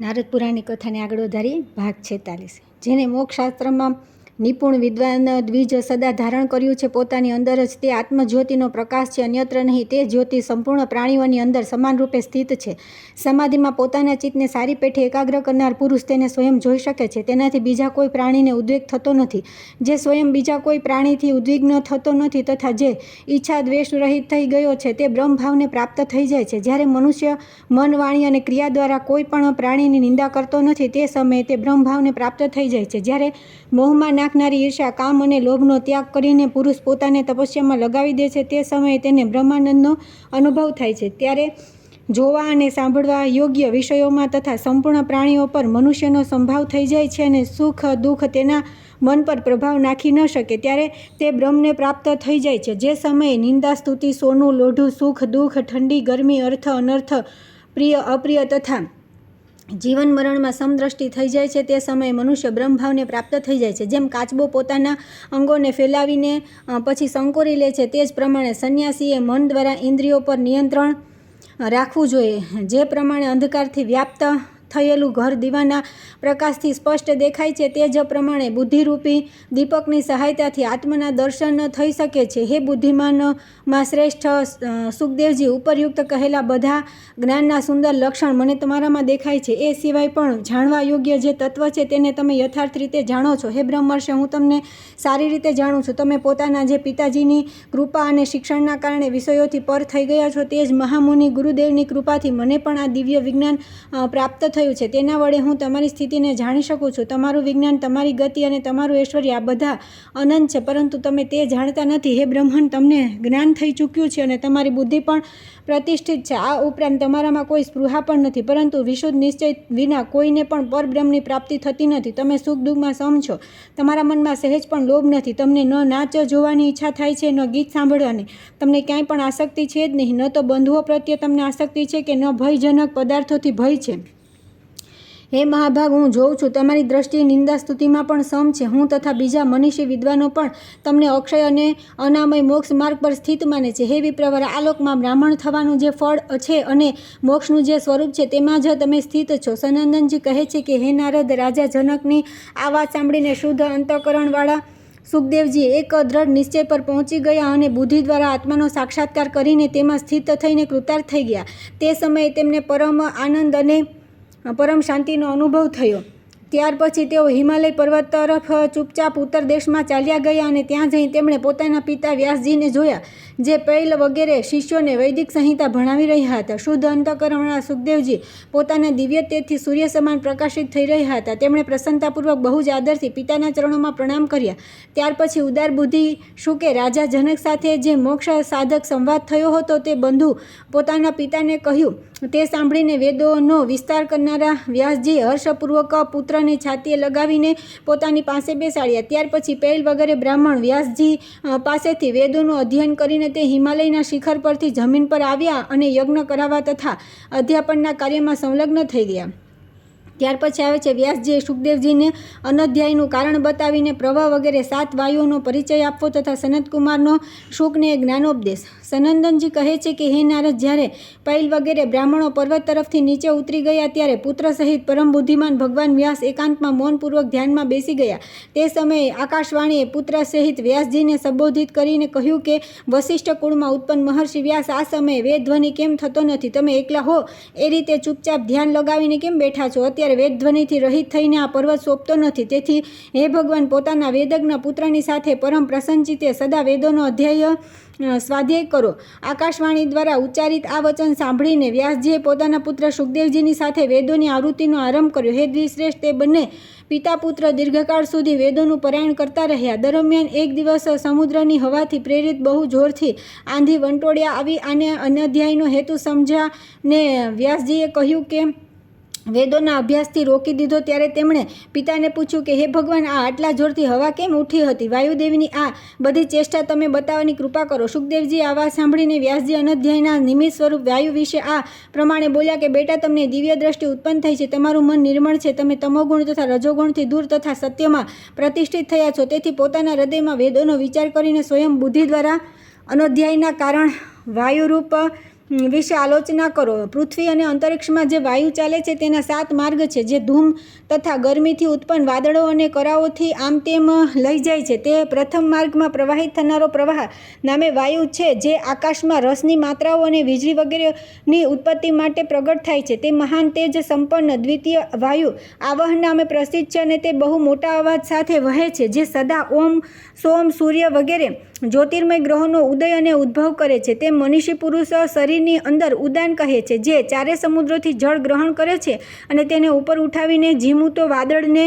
નારદ પુરાણની કથાને આગળ વધારી ભાગ 46 જેને મોક્ષશાસ્ત્રમાં નિપુણ વિદ્વાન દ્વિજ સદા ધારણ કર્યું છે. પોતાની અંદર જ તે આત્મજ્યોતિનો પ્રકાશ છે, અન્યત્ર નહીં. તે જ્યોતિ સંપૂર્ણ પ્રાણીઓની અંદર સમાન રૂપે સ્થિત છે. સમાધિમાં પોતાના ચિત્તને સારી પેઠે એકાગ્ર કરનાર પુરુષ તેને સ્વયં જોઈ શકે છે. તેનાથી બીજા કોઈ પ્રાણીને ઉદ્વેગ થતો નથી. જે સ્વયં બીજા કોઈ પ્રાણીથી ઉદ્વિગ્ન થતો નથી તથા જે ઈચ્છા દ્વેષ રહિત થઈ ગયો છે તે બ્રહ્મભાવને પ્રાપ્ત થઈ જાય છે. જ્યારે મનુષ્ય મન, વાણી અને ક્રિયા દ્વારા કોઈ પણ પ્રાણીની નિંદા કરતો નથી તે સમયે તે બ્રહ્મભાવને પ્રાપ્ત થઈ જાય છે. જ્યારે મોહમાં નાખનારી ઈર્ષા, કામ અને લોભનો ત્યાગ કરીને પુરુષ પોતાને તપસ્યામાં લગાવી દે છે તે સમયે તેને બ્રહ્માનંદનો અનુભવ થાય છે. ત્યારે જોવા અને સાંભળવા યોગ્ય વિષયોમાં તથા સંપૂર્ણ પ્રાણીઓ પર મનુષ્યનો સંભાવ થઈ જાય છે અને સુખ દુઃખ તેના મન પર પ્રભાવ નાખી ન શકે. ત્યારે તે બ્રહ્મને પ્રાપ્ત થઈ જાય છે. જે સમયે નિંદા, સ્તુતિ, સોનું, લોઢું, સુખ દુઃખ, ઠંડી, ગરમી, અર્થ અનર્થ, પ્રિય અપ્રિય તથા જીવન મરણમાં સમદ્રષ્ટિ થઈ જાય છે તે સમયે મનુષ્ય બ્રહ્મભાવને પ્રાપ્ત થઈ જાય છે. જેમ કાચબો પોતાના અંગોને ફેલાવીને પછી સંકોરી લે છે તે જ પ્રમાણે સંન્યાસીએ મન દ્વારા ઇન્દ્રિયો પર નિયંત્રણ રાખવું જોઈએ. જે પ્રમાણે અંધકારથી વ્યાપ્ત થયેલું ઘર દીવાના પ્રકાશથી સ્પષ્ટ દેખાય છે તે જ પ્રમાણે બુદ્ધિરૂપી દીપકની સહાયતાથી આત્મના દર્શન થઈ શકે છે. હે બુદ્ધિમાનમાં શ્રેષ્ઠ સુખદેવજી, ઉપરયુક્ત કહેલા બધા જ્ઞાનના સુંદર લક્ષણ મને તમારામાં દેખાય છે. એ સિવાય પણ જાણવા યોગ્ય જે તત્વ છે તેને તમે યથાર્થ રીતે જાણો છો. હે બ્રહ્મર્ષિ, હું તમને સારી રીતે જાણું છું. તમે પોતાના જે પિતાજીની કૃપા અને શિક્ષણના કારણે વિષયોથી પર થઈ ગયા છો તે જ મહામુનિ ગુરુદેવની કૃપાથી મને પણ આ દિવ્ય વિજ્ઞાન પ્રાપ્ત થયું છે. તેના વડે હું તમારી સ્થિતિને જાણી શકું છું. તમારું વિજ્ઞાન, તમારી ગતિ અને તમારું ઐશ્વર્ય આ બધા અનંત છે, પરંતુ તમે તે જાણતા નથી. હે બ્રહ્મન, તમને જ્ઞાન થઈ ચૂક્યું છે અને તમારી બુદ્ધિ પણ પ્રતિષ્ઠિત છે. આ ઉપરાંત તમારામાં કોઈ સ્પૃહા પણ નથી, પરંતુ વિશુદ્ધ નિશ્ચય વિના કોઈને પણ પરબ્રહ્મની પ્રાપ્તિ થતી નથી. તમે સુખ દુઃખમાં સમ છો. તમારા મનમાં સહેજ પણ લોભ નથી. તમને ન નાચ જોવાની ઈચ્છા થાય છે, ન ગીત સાંભળવાની. તમને ક્યાંય પણ આસક્તિ છે જ નહીં. ન તો બંધુઓ પ્રત્યે તમને આસક્તિ છે કે ન ભયજનક પદાર્થોથી ભય છે. હે મહાભાગ, હું જોઉં છું તમારી દ્રષ્ટિએ નિંદા સ્તુતિમાં પણ સમ છે. હું તથા બીજા મનીષી વિદ્વાનો પણ તમને અક્ષય અને અનામય મોક્ષ માર્ગ પર સ્થિત માને છે. હે વિપ્રવર, આ લોકમાં બ્રાહ્મણ થવાનું જે ફળ છે અને મોક્ષનું જે સ્વરૂપ છે તેમાં જ તમે સ્થિત છો. સનંદનજી કહે છે કે હે નારદ, રાજા જનકની આ વાત સાંભળીને શુદ્ધ અંતઃકરણવાળા સુખદેવજી એક દ્રઢ નિશ્ચય પર પહોંચી ગયા અને બુદ્ધિ દ્વારા આત્માનો સાક્ષાત્કાર કરીને તેમાં સ્થિત થઈને કૃતાર્થ થઈ ગયા. તે સમયે તેમને પરમ આનંદ અને પરમ શાંતિનો અનુભવ થયો. ત્યાર પછી તેઓ હિમાલય પર્વત તરફ ચૂપચાપ ઉત્તર દેશમાં ચાલ્યા ગયા અને ત્યાં જઈ તેમણે પોતાના પિતા વ્યાસજીને જોયા, જે પૈલ વગેરે શિષ્યોને વૈદિક સંહિતા ભણાવી રહ્યા હતા. શુદ્ધ અંતઃકરણવાળા સુખદેવજી પોતાના દિવ્ય તેજથી સૂર્ય સમાન પ્રકાશિત થઈ રહ્યા હતા. તેમણે પ્રસન્નતાપૂર્વક બહુ જ આદરથી પિતાના ચરણોમાં પ્રણામ કર્યા. ત્યાર પછી ઉદાર બુદ્ધિ શુકે રાજા જનક સાથે જે મોક્ષ સાધક સંવાદ થયો હતો તે બંધુ પોતાના પિતાને કહ્યું. તે સાંભળીને વેદોનો વિસ્તાર કરનારા વ્યાસજી હર્ષપૂર્વક પુત્રને છાતીએ લગાવીને પોતાની પાસે બેસાડ્યા. ત્યાર પછી પૈલ વગેરે બ્રાહ્મણ વ્યાસજી પાસેથી વેદોનું અધ્યયન કરીને તે હિમાલયના શિખર પરથી જમીન પર આવ્યા અને યજ્ઞ કરાવવા તથા અધ્યાપનના કાર્યમાં સંલગ્ન થઈ ગયા. ત્યાર પછી આવે છે વ્યાસજીએ સુખદેવજીને અનધ્યાયનું કારણ બતાવીને પ્રવાહ વગેરે 7 વાયુઓનો પરિચય આપવો તથા સનતકુમારનો શુકને જ્ઞાનોપદેશ. સનંદનજી કહે છે કે હે નારદ, જ્યારે પૈલ વગેરે બ્રાહ્મણો પર્વત તરફથી નીચે ઉતરી ગયા ત્યારે પુત્ર સહિત પરમ બુદ્ધિમાન ભગવાન વ્યાસ એકાંતમાં મૌનપૂર્વક ધ્યાનમાં બેસી ગયા. તે સમયે આકાશવાણીએ પુત્ર સહિત વ્યાસજીને સંબોધિત કરીને કહ્યું કે વશિષ્ઠ કુળમાં ઉત્પન્ન મહર્ષિ વ્યાસ, આ સમયે વેદધ્વનિ કેમ થતો નથી? તમે એકલા હો એ રીતે ચૂપચાપ ધ્યાન લગાવીને કેમ બેઠા છો? અત્યારે વેદધ્વનિથી રહિત થઈને આ પર્વત સોંપતો નથી. તેથી હે ભગવાન, પોતાના વેદજ્ઞ પુત્રની સાથે પરમ પ્રસન્નચિત્તે સદા વેદોનો અધ્યાય સ્વાધ્યાય કરો. આકાશવાણી દ્વારા ઉચ્ચારિત આ વચન સાંભળીને વ્યાસજીએ પોતાના પુત્ર સુખદેવજીની સાથે વેદોની આવૃત્તિનો આરંભ કર્યો. હે દ્વિશ્રેષ્ઠ, તે બંને પિતા પુત્ર દીર્ઘકાળ સુધી વેદોનું પારાયણ કરતા રહ્યા. દરમિયાન એક દિવસ સમુદ્રની હવાથી પ્રેરિત બહુ જોરથી આંધી વંટોળિયા આવી. આને અનધ્યાયનો હેતુ સમજાને વ્યાસજીએ કહ્યું કે વેદોના અભ્યાસથી રોકી દીધો. ત્યારે તેમણે પિતાને પૂછ્યું કે હે ભગવાન, આ આટલા જોરથી હવા કેમ ઉઠી હતી? વાયુદેવીની આ બધી ચેષ્ટા તમે બતાવવાની કૃપા કરો. સુખદેવજી આ વાત સાંભળીને વ્યાસજી અનધ્યાયના નિમિત્ત સ્વરૂપ વાયુ વિશે આ પ્રમાણે બોલ્યા કે બેટા, તમને દિવ્ય દ્રષ્ટિ ઉત્પન્ન થઈ છે. તમારું મન નિર્મળ છે. તમે તમોગુણ તથા રજોગુણથી દૂર તથા સત્યમાં પ્રતિષ્ઠિત થયા છો. તેથી પોતાના હૃદયમાં વેદોનો વિચાર કરીને સ્વયં બુદ્ધિ દ્વારા અનધ્યાયના કારણ વાયુરૂપ વિશે આલોચના કરો. પૃથ્વી અને અંતરિક્ષમાં જે વાયુ ચાલે છે તેના 7 માર્ગ છે, જે ધૂમ તથા ગરમીથી ઉત્પન્ન વાદળો અને કરાઓથી આમ તેમ લઈ જાય છે. તે પ્રથમ માર્ગમાં પ્રવાહિત થનારો પ્રવાહ નામે વાયુ છે, જે આકાશમાં રસની માત્રાઓ અને વીજળી વગેરેની ઉત્પત્તિ માટે પ્રગટ થાય છે. તે મહાન તેજ સંપન્ન દ્વિતીય વાયુ આવહ નામે પ્રસિદ્ધ છે અને તે બહુ મોટા અવાજ સાથે વહે છે, જે સદા ઓમ, સોમ, સૂર્ય વગેરે જ્યોતિર્મય ગ્રહોનો ઉદય અને ઉદ્ભવ કરે છે. તે મનીષી પુરુષ શરીરની અંદર ઉદાન કહે છે, જે ચારે સમુદ્રોથી જળ ગ્રહણ કરે છે અને તેને ઉપર ઉઠાવીને જીમૂતો વાદળને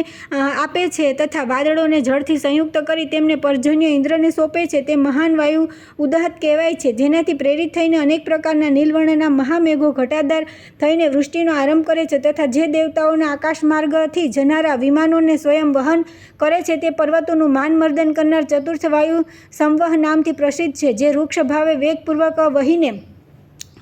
આપે છે તથા વાદળોને જળથી સંયુક્ત કરી તેમને પર્જન્ય ઇન્દ્રને સોંપે છે. તે મહાન વાયુ ઉદાહત કહેવાય છે, જેનાથી પ્રેરિત થઈને અનેક પ્રકારના નીલવર્ણના મહામેઘો ઘટાદાર થઈને વૃષ્ટિનો આરંભ કરે છે તથા જે દેવતાઓના આકાશમાર્ગથી જનારા વિમાનોને સ્વયં વહન કરે છે. તે પર્વતોનું માનમર્દન કરનાર ચતુર્થ વાયુ સંવહ નામથી પ્રસિદ્ધ છે, જે વૃક્ષ ભાવે વેગપૂર્વક વહીને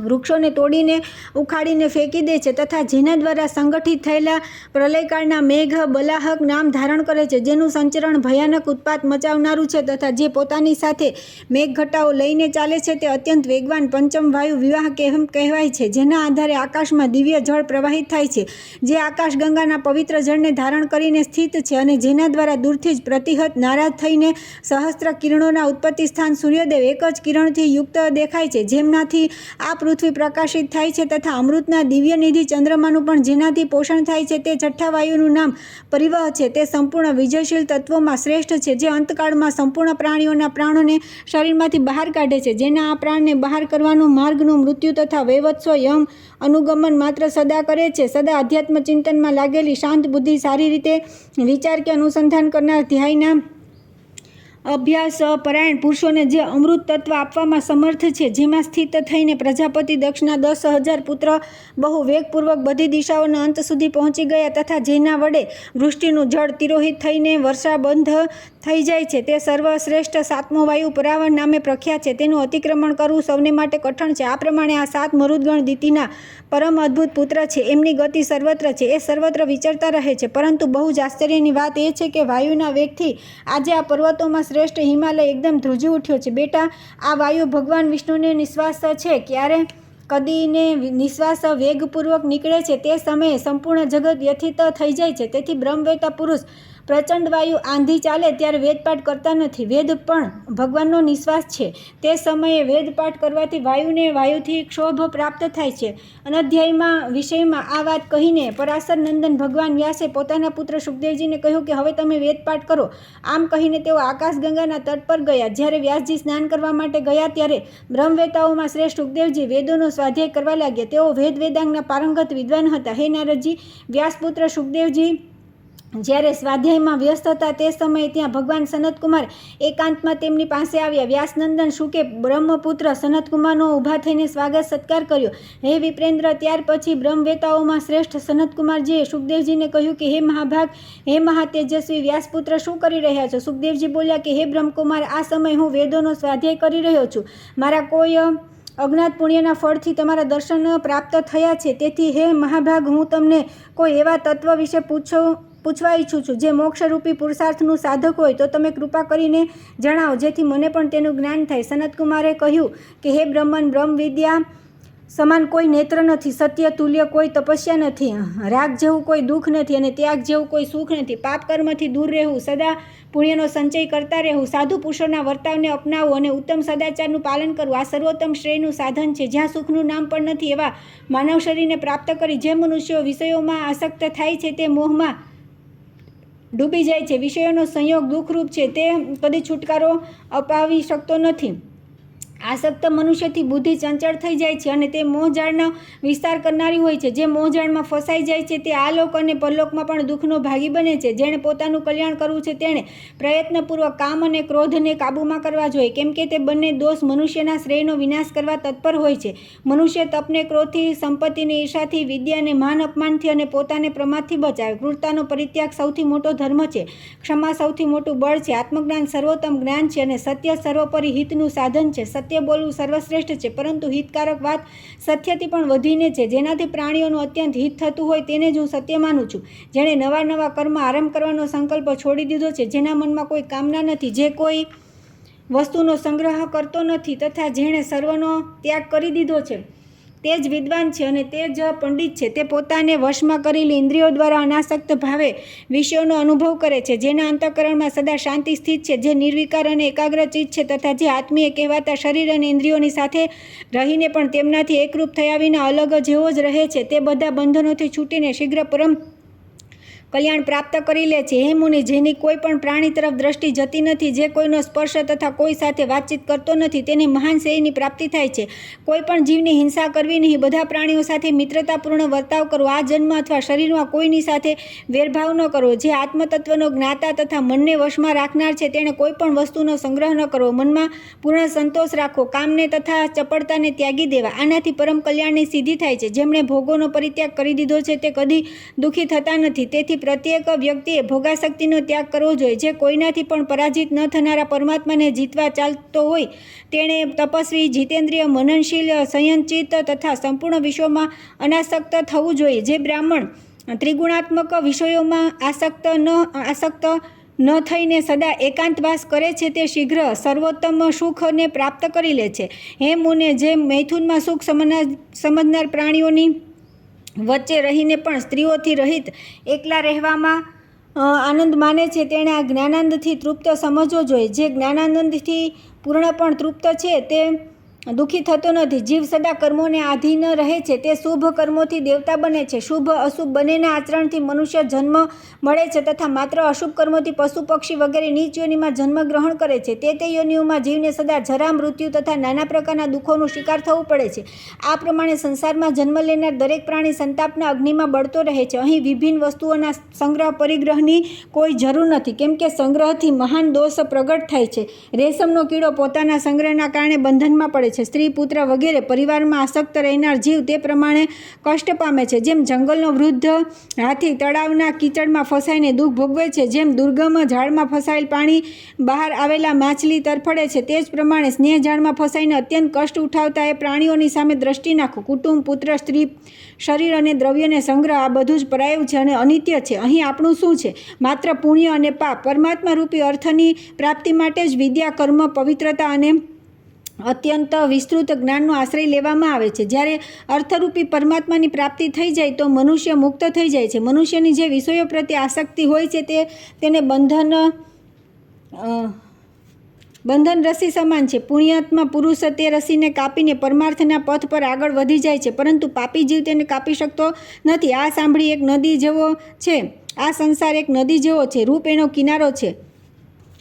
વૃક્ષોને તોડીને ઉખાડીને ફેંકી દે છે તથા જેના દ્વારા સંગઠિત થયેલા પ્રલયકાળના મેઘ બલાહક નામ ધારણ કરે છે, જેનું સંચરણ ભયાનક ઉત્પાત મચાવનારું છે તથા જે પોતાની સાથે મેઘઘટાઓ લઈને ચાલે છે. તે અત્યંત વેગવાન પંચમ વાયુ વિવાહ કહેવાય છે, જેના આધારે આકાશમાં દિવ્ય જળ પ્રવાહિત થાય છે, જે આકાશગંગાના પવિત્ર જળને ધારણ કરીને સ્થિત છે અને જેના દ્વારા દૂરથી જ પ્રતિહત નારાજ થઈને સહસ્ત્ર કિરણોના ઉત્પત્તિ સ્થાન સૂર્યદેવ એક જ કિરણથી યુક્ત દેખાય છે, જેમનાથી આ પૃથ્વી પ્રકાશિત થાય છે તથા અમૃતના દિવ્ય નિધિ ચંદ્રમાનું પણ જેનાથી પોષણ થાય છે. તે છઠ્ઠા વાયુનું નામ પરિવહ છે. તે સંપૂર્ણ વિજયશીલ તત્વોમાં શ્રેષ્ઠ છે, જે અંતકાળમાં સંપૂર્ણ પ્રાણીઓના પ્રાણોને શરીરમાંથી બહાર કાઢે છે. જેના આ પ્રાણને બહાર કરવાનું માર્ગનું મૃત્યુ તથા વૈવત્સ્વ યમ અનુગમન માત્ર સદા કરે છે. સદા અધ્યાત્મ ચિંતનમાં લાગેલી શાંત બુદ્ધિ, સારી રીતે વિચાર કે અનુસંધાન કરનાર, ધ્યાયના અભ્યાસ પરાયણ પુરુષોને જે અમૃત તત્વ આપવામાં સમર્થ છે, જેમાં સ્થિત થઈને પ્રજાપતિ દક્ષના 10,000 પુત્ર બહુ વેગપૂર્વક બધી દિશાઓના અંત સુધી પહોંચી ગયા તથા જેના વડે વૃષ્ટિનું જળ તિરોહિત થઈને વર્ષા બંધ થઈ જાય છે. તે સર્વશ્રેષ્ઠ 7મો વાયુ પરાવર નામે પ્રખ્યાત છે. તેનું અતિક્રમણ કરવું સૌને માટે કઠણ છે. આ પ્રમાણે આ 7 મરુદગણ દિતિના પરમ અદ્ભુત પુત્ર છે. એમની ગતિ સર્વત્ર છે, એ સર્વત્ર વિચરતા રહે છે. પરંતુ બહુ જ આશ્ચર્યની વાત એ છે કે વાયુના વેગથી આજે આ પર્વતોમાં શ્રેષ્ઠ હિમાલય એકદમ ધ્રુજી ઉઠ્યો છે. બેટા, આ વાયુ ભગવાન વિષ્ણુને નિશ્વાસ છે. ક્યારે કદીને નિશ્વાસ વેગપૂર્વક નીકળે છે તે સમયે સંપૂર્ણ જગત વ્યથિત થઈ જાય છે. તેથી બ્રહ્મવેતા પુરુષ પ્રચંડ વાયુ આંધી ચાલે ત્યારે વેદપાઠ કરતા નથી. વેદ પણ ભગવાનનો નિશ્વાસ છે. તે સમયે વેદપાઠ કરવાથી વાયુથી ક્ષોભ પ્રાપ્ત થાય છે. અનધ્યાયમાં વિષયમાં આ વાત કહીને પરાશર નંદન ભગવાન વ્યાસે પોતાના પુત્ર શુકદેવજીને કહ્યું કે હવે તમે વેદપાઠ કરો. આમ કહીને તેઓ આકાશગંગાના તટ પર ગયા. જ્યારે વ્યાસજી સ્નાન કરવા માટે ગયા ત્યારે બ્રહ્મવેતાઓમાં શ્રેષ્ઠ શુકદેવજી વેદોનો સ્વાધ્યાય કરવા લાગ્યા. તેઓ વેદાંગના પારંગત વિદ્વાન હતા. હે નારદજી, વ્યાસપુત્ર શુકદેવજી જ્યારે સ્વાધ્યાયમાં વ્યસ્ત હતા તે સમયે ત્યાં ભગવાન સનતકુમાર એકાંતમાં તેમની પાસે આવ્યા. વ્યાસનંદન શુકે બ્રહ્મપુત્ર સનતકુમારનો ઊભા થઈને સ્વાગત સત્કાર કર્યો. હે વિપ્રેન્દ્ર, ત્યાર પછી બ્રહ્મવેતાઓમાં શ્રેષ્ઠ સનતકુમારજીએ શુકદેવજીને કહ્યું કે હે મહાભાગ, હે મહાતેજસ્વી વ્યાસપુત્ર, શું કરી રહ્યા છો? શુકદેવજી બોલ્યા કે હે બ્રહ્મકુમાર, આ સમય હું વેદોનો સ્વાધ્યાય કરી રહ્યો છું. મારા કોઈ અજ્ઞાત પુણ્યના ફળથી તમારા દર્શન પ્રાપ્ત થયા છે. તેથી હે મહાભાગ, હું તમને કોઈ એવા તત્વ વિશે પૂછવા ઈચ્છું છું જે મોક્ષરૂપી પુરુષાર્થનું સાધક હોય તો તમે કૃપા કરીને જણાવો, જેથી મને પણ તેનું જ્ઞાન થાય. સનતકુમારે કહ્યું કે હે બ્રહ્મન, બ્રહ્મ વિદ્યા સમાન કોઈ નેત્ર નથી, સત્ય તુલ્ય કોઈ તપસ્યા નથી, રાગ જેવું કોઈ દુઃખ નથી અને ત્યાગ જેવું કોઈ સુખ નથી. પાપ કર્મથી દૂર રહેવું, સદા પુણ્યનો સંચય કરતા રહેવું, સાધુ પુરુષોના વર્તાવને અપનાવવું અને ઉત્તમ સદાચારનું પાલન કરવું આ સર્વોત્તમ શ્રેયનું સાધન છે. જ્યાં સુખનું નામ પણ નથી એવા માનવ શરીરને પ્રાપ્ત કરી જે મનુષ્યો વિષયોમાં આસક્ત થાય છે તે મોહમાં ડૂબી જાય છે. વિષયોનો સંયોગ દુઃખરૂપ છે, તે કદી છુટકારો અપાવી શકતો નથી. આસક્ત મનુષ્યથી બુદ્ધિ ચંચળ થઈ જાય છે અને તે મોહજાળનો વિસ્તાર કરનારી હોય છે. જે મોહજાળમાં ફસાઈ જાય છે તે આ લોક અને પરલોકમાં પણ દુઃખનો ભાગી બને છે. જેણે પોતાનું કલ્યાણ કરવું છે તેણે પ્રયત્નપૂર્વક કામ અને ક્રોધને કાબૂમાં કરવા જોઈએ, કેમ કે તે બંને દોષ મનુષ્યના શ્રેયનો વિનાશ કરવા તત્પર હોય છે. મનુષ્ય તપને ક્રોધથી, સંપત્તિની ઈર્ષાથી, વિદ્યાને માન અપમાનથી અને પોતાને પ્રમાદથી બચાવે. ક્રૂરતાનો પરિત્યાગ સૌથી મોટો ધર્મ છે. ક્ષમા સૌથી મોટું બળ છે. આત્મજ્ઞાન સર્વોત્તમ જ્ઞાન છે અને સત્ય સર્વોપરી હિતનું સાધન છે. સત્ય બોલવું સર્વશ્રેષ્ઠ છે, પરંતુ હિતકારક વાત સત્યથી પણ વધીને છે. જેનાથી પ્રાણીઓનું અત્યંત હિત થતું હોય તેને જ હું સત્ય માનું છું. જેણે નવા કર્મ આરંભ કરવાનો સંકલ્પ છોડી દીધો છે, જેના મનમાં કોઈ કામના નથી, જે કોઈ વસ્તુનો સંગ્રહ કરતો નથી તથા જેણે સર્વનો ત્યાગ કરી દીધો છે, તે જ વિદ્વાન છે અને તે જ પંડિત છે. તે પોતાને વશમાં કરેલી ઇન્દ્રિયો દ્વારા અનાસક્ત ભાવે વિષયોનો અનુભવ કરે છે, જેના અંતઃકરણમાં સદા શાંતિ સ્થિત છે, જે નિર્વિકાર અને એકાગ્રચિત્ત છે તથા જે આત્મીય કહેવાતા શરીર અને ઇન્દ્રિયોની સાથે રહીને પણ તેમનાથી એકરૂપ થયા વિના અલગ જેવો જ રહે છે, તે બધા બંધનોથી છૂટીને શીઘ્ર પરમ કલ્યાણ પ્રાપ્ત કરી લે છે. હે મુનિ, જેની કોઈ પણ પ્રાણી તરફ દ્રષ્ટિ જતી નથી, જે કોઈનો સ્પર્શ તથા કોઈ સાથે વાતચીત કરતો નથી, તેને મહાન શ્રેયની પ્રાપ્તિ થાય છે. કોઈ પણ જીવની હિંસા કરવી નહીં, બધા પ્રાણીઓ સાથે મિત્રતાપૂર્ણ વર્તાવ કરવો, આ જન્મ અથવા શરીરમાં કોઈની સાથે વેરભાવ ન કરવો, જે આત્મતત્વનો જ્ઞાતા તથા મનને વશમાં રાખનાર છે, તેણે કોઈ પણ વસ્તુનો સંગ્રહ ન કરવો, મનમાં પૂર્ણ સંતોષ રાખવો, કામને તથા ચપળતાને ત્યાગી દેવા, આનાથી પરમ કલ્યાણની સિદ્ધિ થાય છે. જેમણે ભોગોનો પરિત્યાગ કરી દીધો છે તે કદી દુઃખી થતા નથી. તેથી પ્રત્યેક વ્યક્તિએ ભોગાસક્તિનો ત્યાગ કરવો જોઈએ. જે કોઈનાથી પણ પરાજિત ન થનારા પરમાત્માને જીતવા ચાલતો હોય, તેણે તપસ્વી, જીતેન્દ્રિય, મનનશીલ, સંયંચિત તથા સંપૂર્ણ વિશ્વમાં અનાસક્ત થવું જોઈએ. જે બ્રાહ્મણ ત્રિગુણાત્મક વિષયોમાં આસક્ત ન થઈને સદા એકાંતવાસ કરે છે, તે શીઘ્ર સર્વોત્તમ સુખને પ્રાપ્ત કરી લે છે. હે મુને, જે મૈથુનમાં સુખ સમજનાર પ્રાણીઓની વચ્ચે રહીને પણ સ્ત્રીઓથી રહિત એકલા રહેવામાં આનંદ માને છે, તેણે આ જ્ઞાનાનંદથી તૃપ્ત સમજવો જોઈએ. જે જ્ઞાનાનંદથી પૂર્ણ પણ તૃપ્ત છે, તે દુઃખી થતો નથી. જીવ સદા કર્મોને આધીન રહે છે, તે શુભ કર્મોથી દેવતા બને છે, શુભ અશુભ બંનેના આચરણથી મનુષ્ય જન્મ મળે છે તથા માત્ર અશુભ કર્મોથી પશુ પક્ષી વગેરે નીચ યોનિમાં જન્મ ગ્રહણ કરે છે. તે યોનિઓમાં જીવને સદા જરા, મૃત્યુ તથા નાના પ્રકારના દુઃખોનું શિકાર થવું પડે છે. આ પ્રમાણે સંસારમાં જન્મ લેનાર દરેક પ્રાણી સંતાપના અગ્નિમાં બળતો રહે છે. અહીં વિભિન્ન વસ્તુઓના સંગ્રહ પરિગ્રહની કોઈ જરૂર નથી, કેમ કે સંગ્રહથી મહાન દોષ પ્રગટ થાય છે. રેશમનો કીડો પોતાના સંગ્રહના કારણે બંધનમાં પડે છે. સ્ત્રી, પુત્ર વગેરે પરિવારમાં આસક્ત રહેનાર જીવ તે પ્રમાણે કષ્ટ પામે છે. જેમ જંગલનો વૃદ્ધ હાથી તળાવના કીચડમાં ફસાઈને દુઃખ ભોગવે છે, જેમ દુર્ગમ ઝાડમાં ફસાયેલ પાણી બહાર આવેલા માછલી તરફડે છે, તે જ પ્રમાણે સ્નેહ ઝાડમાં ફસાઈને અત્યંત કષ્ટ ઉઠાવતા એ પ્રાણીઓની સામે દ્રષ્ટિ નાખો. કુટુંબ, પુત્ર, સ્ત્રી, શરીર અને દ્રવ્યને સંગ્રહ આ બધું જ પરાયું છે અને અનિત્ય છે. અહીં આપણું શું છે? માત્ર પુણ્ય અને પાપ. પરમાત્મા રૂપી અર્થની પ્રાપ્તિ માટે જ વિદ્યા, કર્મ, પવિત્રતા અને અત્યંત વિસ્તૃત જ્ઞાનનો આશ્રય લેવામાં આવે છે. જ્યારે અર્થરૂપી પરમાત્માની પ્રાપ્તિ થઈ જાય તો મનુષ્ય મુક્ત થઈ જાય છે. મનુષ્યની જે વિષયો પ્રત્યે આસક્તિ હોય છે, તેને બંધન રસી સમાન છે. પુણ્યાત્મા પુરુષ તે રસીને કાપીને પરમાર્થના પથ પર આગળ વધી જાય છે, પરંતુ પાપી જીવ તેને કાપી શકતો નથી. આ સાંભળી એક નદી જેવો છે. આ સંસાર એક નદી જેવો છે. રૂપ એનો કિનારો છે,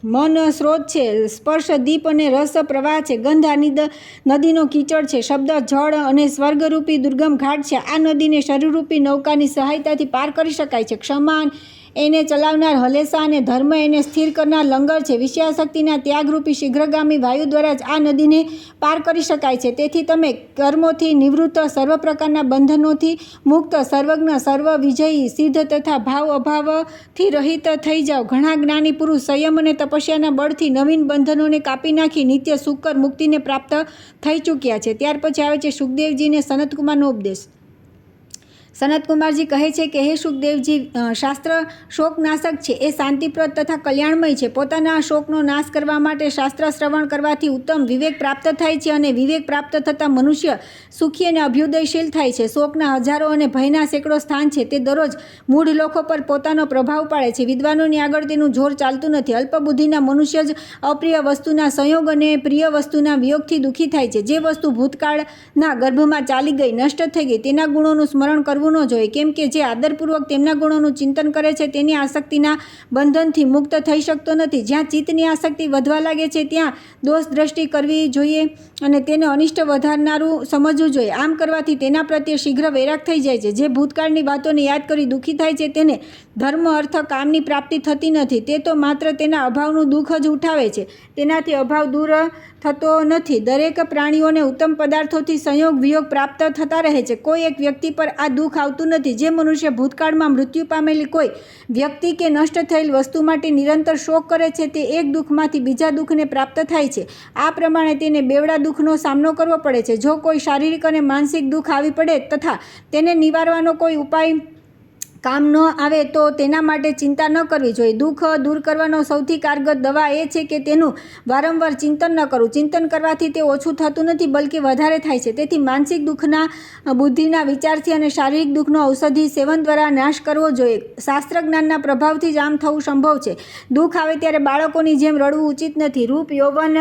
મન સ્રોત છે, સ્પર્શ દીપ અને રસ પ્રવાહ છે, ગંધ આ નદીનો કીચડ છે, શબ્દ જળ અને સ્વર્ગરૂપી દુર્ગમ ઘાટ છે. આ નદીને શરીરરૂપી નૌકાની સહાયતાથી પાર કરી શકાય છે. ક્ષમા એને ચલાવનાર હલેસા અને ધર્મ એને સ્થિર કરનાર લંગર છે. વિષયાસક્તિના ત્યાગરૂપી શીઘ્રગામી વાયુ દ્વારા જ આ નદીને પાર કરી શકાય છે. તેથી તમે કર્મોથી નિવૃત્ત, સર્વ પ્રકારના બંધનોથી મુક્ત, સર્વજ્ઞ, સર્વ વિજયી, સિદ્ધ તથા ભાવ અભાવથી રહિત થઈ જાઓ. ઘણા જ્ઞાની પુરુષ સંયમ અને તપસ્યાના બળથી નવીન બંધનોને કાપી નાખી નિત્ય સુખકર મુક્તિને પ્રાપ્ત થઈ ચૂક્યા છે. ત્યાર પછી આવે છે સુખદેવજીને સનતકુમારનો ઉપદેશ. સનતકુમારજી કહે છે કે હે સુખદેવજી, શાસ્ત્ર શોકનાશક છે, એ શાંતિપ્રદ તથા કલ્યાણમય છે. પોતાના શોકનો નાશ કરવા માટે શાસ્ત્ર શ્રવણ કરવાથી ઉત્તમ વિવેક પ્રાપ્ત થાય છે અને વિવેક પ્રાપ્ત થતાં મનુષ્ય સુખી અને અભ્યુદયશીલ થાય છે. શોકના હજારો અને ભયના સેંકડો સ્થાન છે. તે દરરોજ મૂઢ લોકો પર પોતાનો પ્રભાવ પાડે છે. વિદ્વાનોની આગળ તેનું જોર ચાલતું નથી. અલ્પબુદ્ધિના મનુષ્ય જ અપ્રિય વસ્તુના સંયોગ અને પ્રિય વસ્તુના વિયોગથી દુઃખી થાય છે. જે વસ્તુ ભૂતકાળના ગર્ભમાં ચાલી ગઈ, નષ્ટ થઈ ગઈ, તેના ગુણોનું સ્મરણ કરવું ન જોઈએ, કેમ કે જે આદરપૂર્વક તેમના ગુણોનું ચિંતન કરે છે તેની આસક્તિના બંધનથી મુક્ત થઈ શકતો નથી. જ્યાં ચિત્તની આસક્તિ વધવા લાગે છે ત્યાં દોષ દ્રષ્ટિ કરવી જોઈએ અને તેને અનિષ્ટ વધારનારું સમજવું જોઈએ. આમ કરવાથી તેના પ્રત્યે શીઘ્ર વૈરાગ થઈ જાય છે. જે ભૂતકાળની વાતોને યાદ કરી દુઃખી થાય છે તેને ધર્મ, અર્થ, કામની પ્રાપ્તિ થતી નથી. તે તો માત્ર તેના અભાવનું દુઃખ જ ઉઠાવે છે, તેનાથી અભાવ દૂર થતો નથી. દરેક પ્રાણીઓને ઉત્તમ પદાર્થોથી સંયોગ વિયોગ પ્રાપ્ત થતા રહે છે. કોઈ એક વ્યક્તિ પર આ દુઃખ આવતું નથી. જે મનુષ્ય ભૂતકાળમાં મૃત્યુ પામેલી કોઈ વ્યક્તિ કે નષ્ટ થયેલ વસ્તુ માટે નિરંતર શોક કરે છે, તે એક દુઃખમાંથી બીજા દુઃખને પ્રાપ્ત થાય છે. આ પ્રમાણે તેને બેવડા દુઃખનો સામનો કરવો પડે છે. જો કોઈ શારીરિક અને માનસિક દુઃખ આવી પડે તથા તેને નિવારવાનો કોઈ ઉપાય કામ ન આવે તો તેના માટે ચિંતા ન કરવી જોઈએ. દુઃખ દૂર કરવાનો સૌથી કારગર દવા એ છે કે તેનું વારંવાર ચિંતન ન કરવું. ચિંતન કરવાથી તે ઓછું થતું નથી બલકે વધારે થાય છે. તેથી માનસિક દુઃખના, બુદ્ધિના વિચારથી અને શારીરિક દુઃખનો ઔષધિ સેવન દ્વારા નાશ કરવો જોઈએ. શાસ્ત્ર જ્ઞાનના પ્રભાવથી જ આમ થવું સંભવ છે. દુઃખ આવે ત્યારે બાળકોની જેમ રડવું ઉચિત નથી. રૂપ, યૌવન,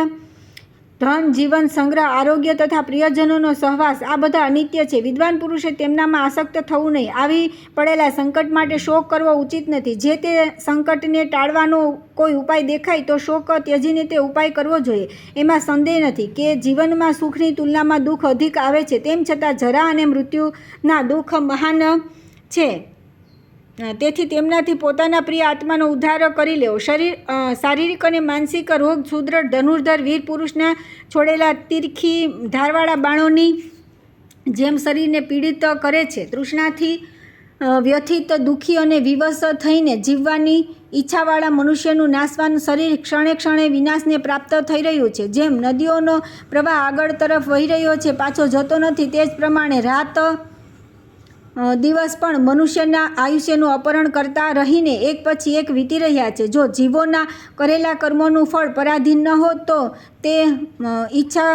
ધન, જીવન, સંગ્રહ, આરોગ્ય તથા પ્રિયજનોનો સહવાસ આ બધા અનિત્ય છે. વિદ્વાન પુરુષે તેમનામાં આસક્ત થવું નહીં. આવી પડેલા સંકટ માટે શોક કરવો ઉચિત નથી. જે તે સંકટને ટાળવાનો કોઈ ઉપાય દેખાય તો શોક ત્યજીને તે ઉપાય કરવો જોઈએ. એમાં સંદેહ નથી કે જીવનમાં સુખની તુલનામાં દુઃખ અધિક આવે છે. તેમ છતાં જરા અને મૃત્યુના દુઃખ મહાન છે. તેથી તેમનાથી પોતાના પ્રિય આત્માનો ઉદ્ધાર કરી લેવો. શારીરિક અને માનસિક રોગ સુદૃઢ ધનુર્ધર વીર પુરુષના છોડેલા તીરખી ધારવાળા બાણોની જેમ શરીરને પીડિત કરે છે. તૃષ્ણાથી વ્યથિત, દુઃખી અને વિવશ થઈને જીવવાની ઈચ્છાવાળા મનુષ્યનું નાશવાન શરીર ક્ષણે ક્ષણે વિનાશને પ્રાપ્ત થઈ રહ્યું છે. જેમ નદીઓનો પ્રવાહ આગળ તરફ વહી રહ્યો છે, પાછો જતો નથી, તે જ પ્રમાણે રાત દિવસ પણ મનુષ્યના આયુષ્યનું અપહરણ કરતા રહીને એક પછી એક વીતી રહ્યા છે. જો જીવોના કરેલા કર્મોનું ફળ પરાધીન ન હોત તો તે ઈચ્છા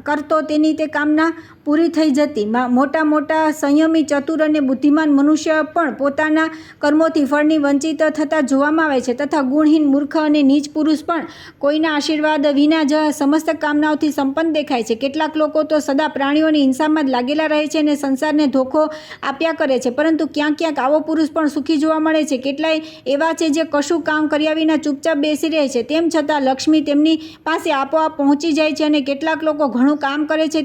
કરતો તેની તે કામના પૂરી થઈ જતી. મોટા સંયમી, ચતુર અને બુદ્ધિમાન મનુષ્ય પણ પોતાના કર્મોથી ફળની વંચિત થતા જોવામાં આવે છે. તથા ગુણહીન, મૂર્ખ અને નીચ પુરુષ પણ કોઈના આશીર્વાદ વિના જ સમસ્ત કામનાઓથી સંપન્ન દેખાય છે. કેટલાક લોકો તો સદા પ્રાણીઓની હિંસામાં જ લાગેલા રહે છે અને સંસારને ધોખો આપ્યા કરે છે, પરંતુ ક્યાંક ક્યાંક આવો પુરુષ પણ સુખી જોવા મળે છે. કેટલાય એવા છે જે કશું કામ કર્યા વિના ચૂપચાપ બેસી રહે છે, તેમ છતાં લક્ષ્મી તેમની પાસે આપોઆપ પહોંચી જાય છે. અને કેટલાક લોકો ઘણું કામ કરે છે